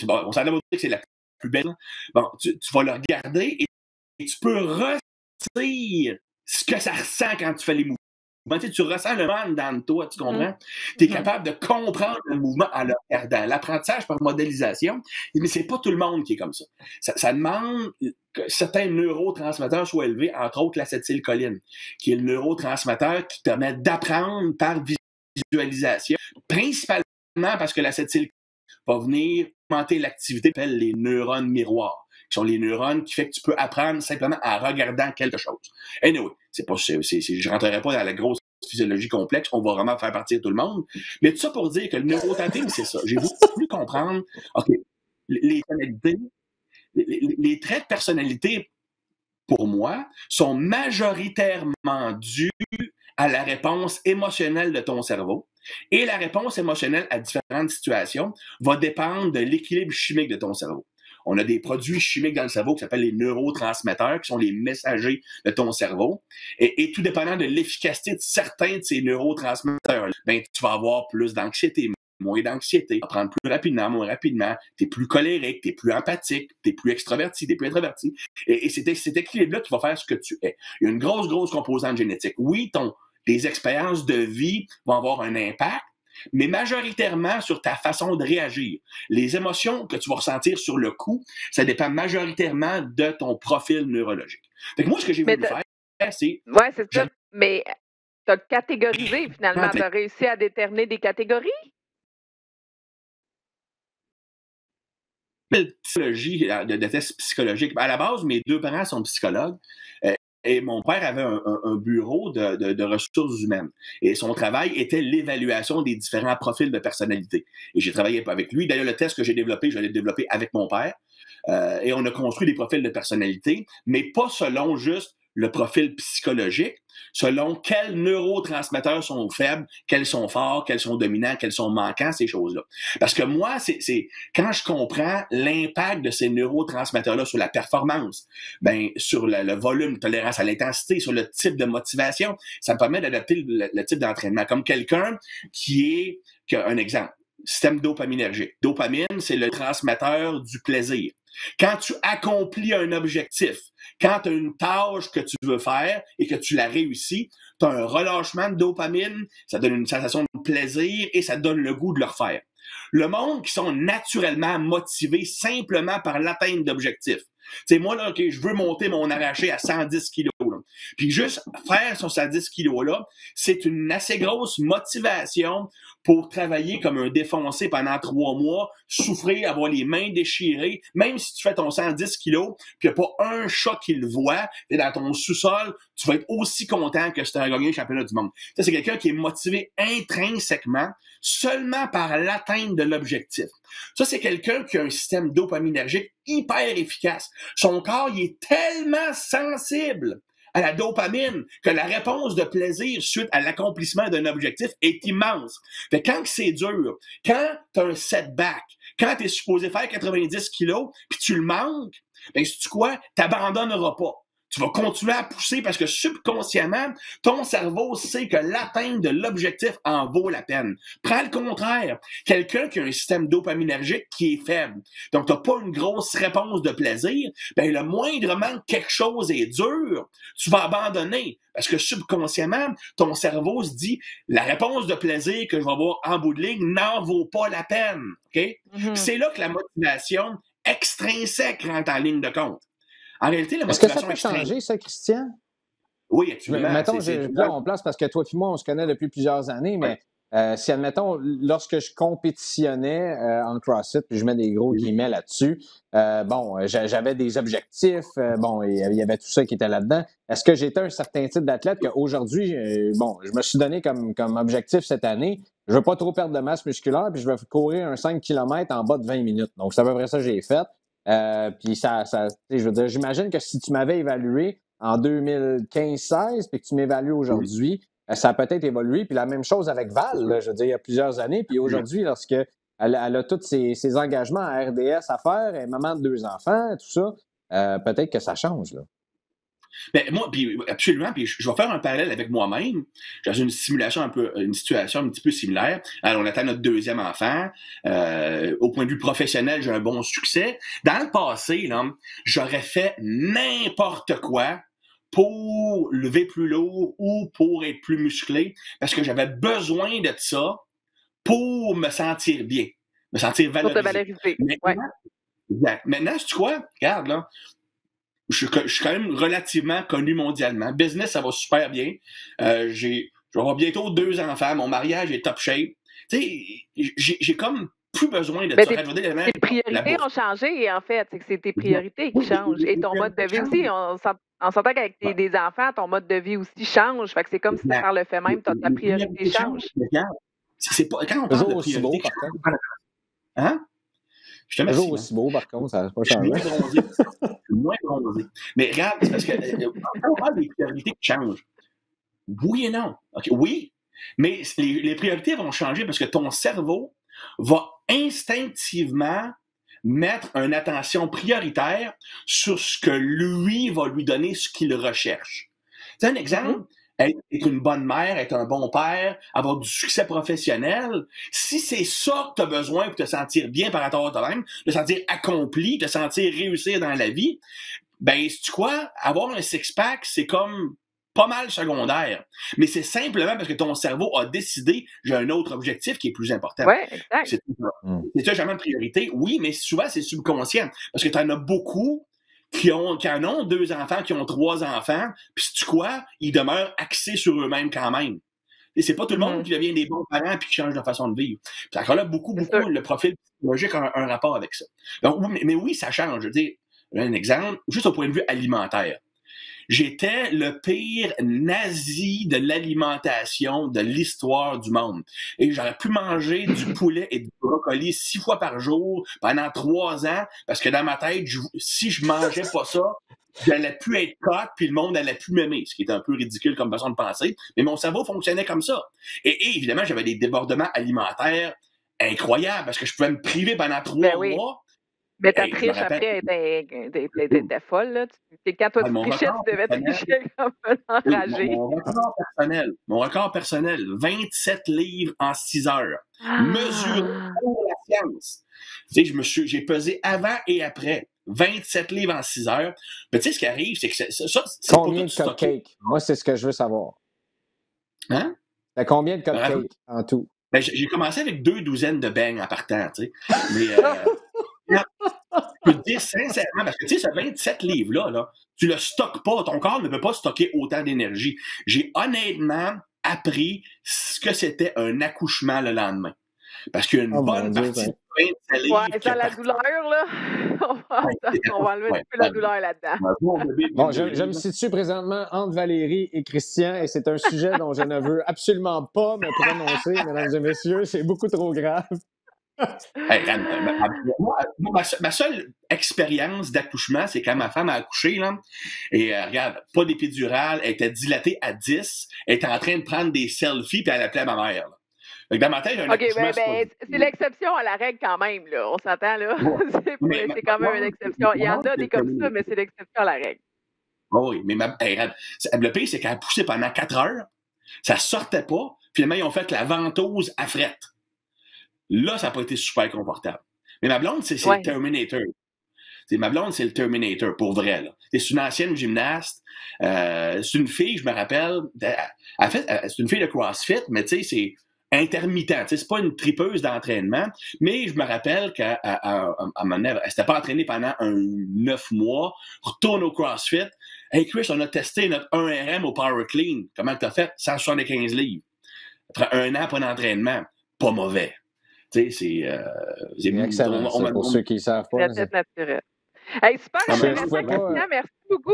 S3: bon, on s'en a dit que c'est la plus belle. Bon, tu vas le regarder et tu peux ressentir ce que ça ressent quand tu fais les mouvements. Tu ressens le monde dans toi, tu comprends? Tu es capable de comprendre le mouvement en le regardant. L'apprentissage par modélisation, mais c'est pas tout le monde qui est comme ça. Ça demande que certains neurotransmetteurs soient élevés, entre autres l'acétylcholine, qui est le neurotransmetteur qui te permet d'apprendre par visualisation, principalement parce que l'acétylcholine va venir augmenter l'activité qu'on appelle les neurones miroirs, qui sont les neurones qui fait que tu peux apprendre simplement en regardant quelque chose. Anyway, je rentrerai pas dans la grosse physiologie complexe, on va vraiment faire partir tout le monde. Mais tout ça pour dire que le neurotyping, c'est ça. J'ai voulu comprendre, OK, les traits de personnalité, pour moi, sont majoritairement dus à la réponse émotionnelle de ton cerveau. Et la réponse émotionnelle à différentes situations va dépendre de l'équilibre chimique de ton cerveau. On a des produits chimiques dans le cerveau qui s'appellent les neurotransmetteurs, qui sont les messagers de ton cerveau. Et tout dépendant de l'efficacité de certains de ces neurotransmetteurs, ben, tu vas avoir plus d'anxiété, moins d'anxiété, tu vas prendre plus rapidement, moins rapidement, tu es plus colérique, tu es plus empathique, tu es plus extraverti, tu es plus introverti. Et c'est cet équilibre-là qui va faire ce que tu es. Il y a une grosse composante génétique. Oui, tes expériences de vie vont avoir un impact, mais majoritairement sur ta façon de réagir. Les émotions que tu vas ressentir sur le coup, ça dépend majoritairement de ton profil neurologique. Fait que moi, ce que j'ai voulu faire, c'est...
S2: Oui, c'est ça. Mais tu as catégorisé, finalement. Tu as réussi à déterminer des catégories?
S3: Psychologie, de tests psychologiques. À la base, mes deux parents sont psychologues. Et mon père avait un bureau de ressources humaines. Et son travail était l'évaluation des différents profils de personnalité. Et j'ai travaillé avec lui. D'ailleurs, le test que j'ai développé, je l'ai développé avec mon père. Et on a construit des profils de personnalité, mais pas selon juste le profil psychologique, selon quels neurotransmetteurs sont faibles, quels sont forts, quels sont dominants, quels sont manquants, ces choses-là. Parce que moi, c'est quand je comprends l'impact de ces neurotransmetteurs-là sur la performance, ben sur le volume, tolérance à l'intensité, sur le type de motivation, ça me permet d'adapter le type d'entraînement. Comme quelqu'un qui a un exemple, système dopaminergique. Dopamine, c'est le transmetteur du plaisir. Quand tu accomplis un objectif, quand tu as une tâche que tu veux faire et que tu la réussis, tu as un relâchement de dopamine, ça donne une sensation de plaisir et ça te donne le goût de le refaire. Le monde qui sont naturellement motivés simplement par l'atteinte d'objectifs. Tu sais, moi, là, okay, je veux monter mon arraché à 110 kilos. Là. Puis juste faire sur 110 kilos-là, c'est une assez grosse motivation pour travailler comme un défoncé pendant 3 mois, souffrir, avoir les mains déchirées. Même si tu fais ton 110 kilos, puis il n'y a pas un chat qui le voit, et dans ton sous-sol, tu vas être aussi content que si tu as gagné le championnat du monde. Ça, c'est quelqu'un qui est motivé intrinsèquement seulement par l'atteinte de l'objectif. Ça, c'est quelqu'un qui a un système dopaminergique hyper efficace. Son corps, il est tellement sensible à la dopamine que la réponse de plaisir suite à l'accomplissement d'un objectif est immense. Fait quand c'est dur, quand tu as un setback, quand tu es supposé faire 90 kilos puis tu le manques, ben sais-tu quoi? Tu n'abandonneras pas. Tu vas continuer à pousser parce que subconsciemment, ton cerveau sait que l'atteinte de l'objectif en vaut la peine. Prends le contraire. Quelqu'un qui a un système dopaminergique qui est faible, donc tu n'as pas une grosse réponse de plaisir, ben le moindrement que quelque chose est dur, tu vas abandonner. Parce que subconsciemment, ton cerveau se dit, la réponse de plaisir que je vais avoir en bout de ligne n'en vaut pas la peine. Okay? Mm-hmm. C'est là que la motivation extrinsèque rentre en ligne de compte. En réalité, la motivation
S1: est-ce que ça peut changer, ça, Christian?
S3: Oui, absolument.
S1: Mettons, là, on place parce que toi et moi, on se connaît depuis plusieurs années, mais si, admettons, lorsque je compétitionnais en CrossFit, puis je mets des gros guillemets là-dessus, j'avais des objectifs, il y avait tout ça qui était là-dedans. Est-ce que j'étais un certain type d'athlète qu'aujourd'hui, je me suis donné comme objectif cette année, je veux pas trop perdre de masse musculaire, puis je vais courir un 5 km en bas de 20 minutes. Donc, c'est à peu près ça que j'ai fait. Puis je veux dire, j'imagine que si tu m'avais évalué en 2015-16 puis que tu m'évalues aujourd'hui, ça a peut-être évolué. Puis la même chose avec Val, là, je veux dire, il y a plusieurs années. Puis aujourd'hui, lorsque elle a tous ses engagements à RDS à faire, elle est maman de 2 enfants, tout ça, peut-être que ça change, là.
S3: Ben, moi, puis absolument, puis je vais faire un parallèle avec moi-même. J'ai une situation une situation un petit peu similaire. Alors, on attend notre 2e enfant. Au point de vue professionnel, j'ai un bon succès. Dans le passé, là, j'aurais fait n'importe quoi pour lever plus lourd ou pour être plus musclé, parce que j'avais besoin de ça pour me sentir bien, me sentir
S2: Pour te
S3: valorisé.
S2: valoriser. Ouais.
S3: Maintenant, c'est quoi? Regarde, là. Je suis quand même relativement connu mondialement. Business, ça va super bien. Je vais avoir bientôt 2 enfants. Mon mariage est top shape. Tu sais, j'ai comme plus besoin de ça.
S2: Tes priorités ont changé, en fait. C'est tes priorités qui changent. Et ton mode de vie aussi. On s'entend qu'avec des enfants, ton mode de vie aussi change. Fait que c'est comme si par le fait même, ta priorité change.
S3: C'est pas, quand on parle
S1: Toujours
S3: de
S1: aussi
S3: priorité,
S1: beau, par contre.
S3: Hein? Je te remercie.
S1: Toujours aussi beau, par contre, ça n'a pas changé.
S3: Je suis moins bronzé. Mais regarde, c'est parce que quand on parle des priorités qui changent, oui et non. Okay, oui, mais les priorités vont changer parce que ton cerveau va instinctivement mettre une attention prioritaire sur ce que lui va lui donner, ce qu'il recherche. C'est un exemple. Être une bonne mère, être un bon père, avoir du succès professionnel, si c'est ça que tu as besoin pour te sentir bien par rapport à toi-même, te sentir accompli, te sentir réussir dans la vie, ben, sais-tu quoi? Avoir un six-pack, c'est comme pas mal secondaire. Mais c'est simplement parce que ton cerveau a décidé, j'ai un autre objectif qui est plus important.
S2: Oui, exact.
S3: C'est ça, jamais une priorité. Oui, mais souvent, c'est subconscient. Parce que tu en as beaucoup qui en ont 2 enfants, qui ont 3 enfants, puis sais-tu quoi? Ils demeurent axés sur eux-mêmes quand même. Et c'est pas tout le monde qui devient des bons parents puis qui change de façon de vivre. Puis encore là, beaucoup, le profil psychologique a un rapport avec ça. Donc, mais oui, ça change. Je veux dire, un exemple, juste au point de vue alimentaire. J'étais le pire nazi de l'alimentation de l'histoire du monde. Et j'aurais pu manger du poulet et du brocoli 6 fois par jour pendant 3 ans, parce que dans ma tête, si je mangeais pas ça, j'allais plus être cote, puis le monde allait plus m'aimer, ce qui est un peu ridicule comme façon de penser. Mais mon cerveau fonctionnait comme ça. Et évidemment, j'avais des débordements alimentaires incroyables, parce que je pouvais me priver pendant 3 mois.
S2: Mais ta triche après était folle, là. Quand toi, tu trichais, tu devais tricher comme un enragé.
S3: Mon record personnel, 27 livres en 6 heures. Mesuré pour la science. Tu sais, j'ai pesé avant et après. 27 livres en 6 heures. Mais tu sais, ce qui arrive, c'est que ça c'est
S1: combien de cupcakes? Moi, c'est ce que je veux savoir.
S3: Hein?
S1: T'as combien de cupcakes en tout?
S3: Ben, j'ai commencé avec 2 douzaines de beignes en partant, tu sais. Mais... je peux te dire sincèrement, parce que tu sais, ce 27 livres-là, là, tu le stockes pas, ton corps ne peut pas stocker autant d'énergie. J'ai honnêtement appris ce que c'était un accouchement le lendemain. Parce qu'il y a une bonne partie de 27 livres.
S2: Ouais, ça, la douleur, là. On va enlever un peu la douleur là-dedans.
S1: Bon, je me situe présentement entre Valérie et Christian, et c'est un sujet dont je ne veux absolument pas me prononcer, mesdames et messieurs. C'est beaucoup trop grave.
S3: Hey, ma seule expérience d'accouchement, c'est quand ma femme a accouché, là, et regarde, pas d'épidurale, elle était dilatée à 10, elle était en train de prendre des selfies, puis elle appelait ma mère. Là. Donc, dans ma tête, j'ai un accouchement...
S2: c'est l'exception à la règle quand même, là. On s'entend, là. Ouais. c'est quand même une exception. Il y en a des comme ça, mais c'est l'exception à la règle.
S3: Oui, mais le pire, c'est qu'elle a poussé pendant 4 heures, ça sortait pas, finalement, ils ont fait la ventouse à frette. Là, ça n'a pas été super confortable. Mais ma blonde, c'est le Terminator. Ma blonde, c'est le Terminator, pour vrai. Là. C'est une ancienne gymnaste. C'est une fille, je me rappelle. C'est une fille de CrossFit, mais tu sais, c'est intermittent. C'est pas une tripeuse d'entraînement. Mais je me rappelle qu'elle s'était pas entraînée pendant 9 mois. Retourne au CrossFit. Hey Chris, on a testé notre 1RM au Power Clean. Comment t'as fait? 175 livres. Après 1 an, pas d'entraînement. Pas mauvais. Tu sais, c'est
S1: excellent, pour ceux qui ne savent pas.
S2: C'est naturel. Hey, super intéressant, Christian. Merci beaucoup.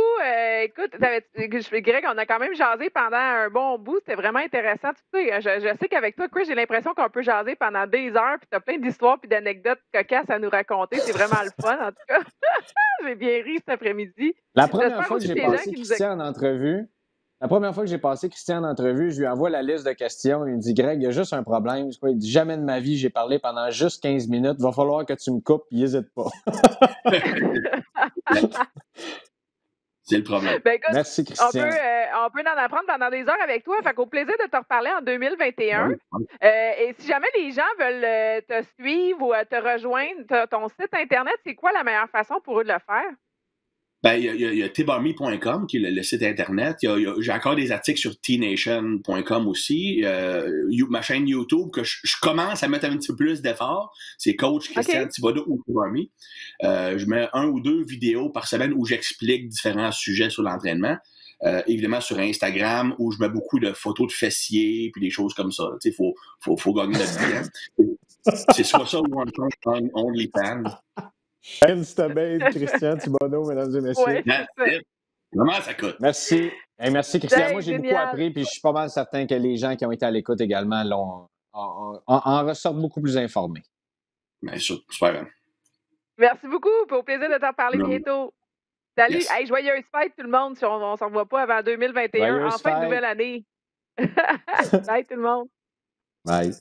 S2: Écoute, Greg, on a quand même jasé pendant un bon bout. C'était vraiment intéressant. Tu sais, je sais qu'avec toi, Chris, j'ai l'impression qu'on peut jaser pendant des heures. Puis tu as plein d'histoires et d'anecdotes cocasses à nous raconter. C'est vraiment le fun, en tout cas. J'ai bien ri cet après-midi.
S1: La première fois que j'ai passé Christian en entrevue, La première fois que j'ai passé Christian en entrevue, je lui envoie la liste de questions. Il me dit Greg, il y a juste un problème. C'est quoi? Il dit jamais de ma vie, j'ai parlé pendant juste 15 minutes. Il va falloir que tu me coupes, n'hésite pas.
S3: C'est le problème.
S2: Ben écoute,
S1: Merci,
S2: on
S1: Christian.
S2: peut en apprendre pendant des heures avec toi. Fait qu'au plaisir de te reparler en 2021. Et si jamais les gens veulent te suivre ou te rejoindre, ton site Internet, c'est quoi la meilleure façon pour eux de le faire?
S3: Ben, il y a tibarmy.com, qui est le site Internet. J'ai encore des articles sur tnation.com aussi. Ma chaîne YouTube, que je commence à mettre un petit peu plus d'effort, c'est Coach Christian Thibodeau ou Tibarmy. Je mets 1 ou 2 vidéos par semaine où j'explique différents sujets sur l'entraînement. Évidemment, sur Instagram, où je mets beaucoup de photos de fessiers puis des choses comme ça. Il faut gagner notre vie. Hein? C'est soit ça ou un compte OnlyFans.
S1: Instabase, Christian Thibodeau, mesdames et messieurs.
S2: Ouais,
S3: Comment ça coûte?
S1: Merci. Hey, merci, Christian. Moi, j'ai
S2: génial.
S1: beaucoup appris, puis je suis pas mal certain que les gens qui ont été à l'écoute également en ressortent beaucoup plus informés.
S3: Bien sûr, super bien.
S2: Merci beaucoup. Au plaisir de t'en parler bientôt. Salut.
S3: Yes.
S2: Hey, joyeuse fête, tout le monde, si on ne s'en voit pas avant 2021.
S1: Joyeuse
S2: Enfin, une
S1: fête.
S2: nouvelle année. Bye, tout le monde.
S1: Bye.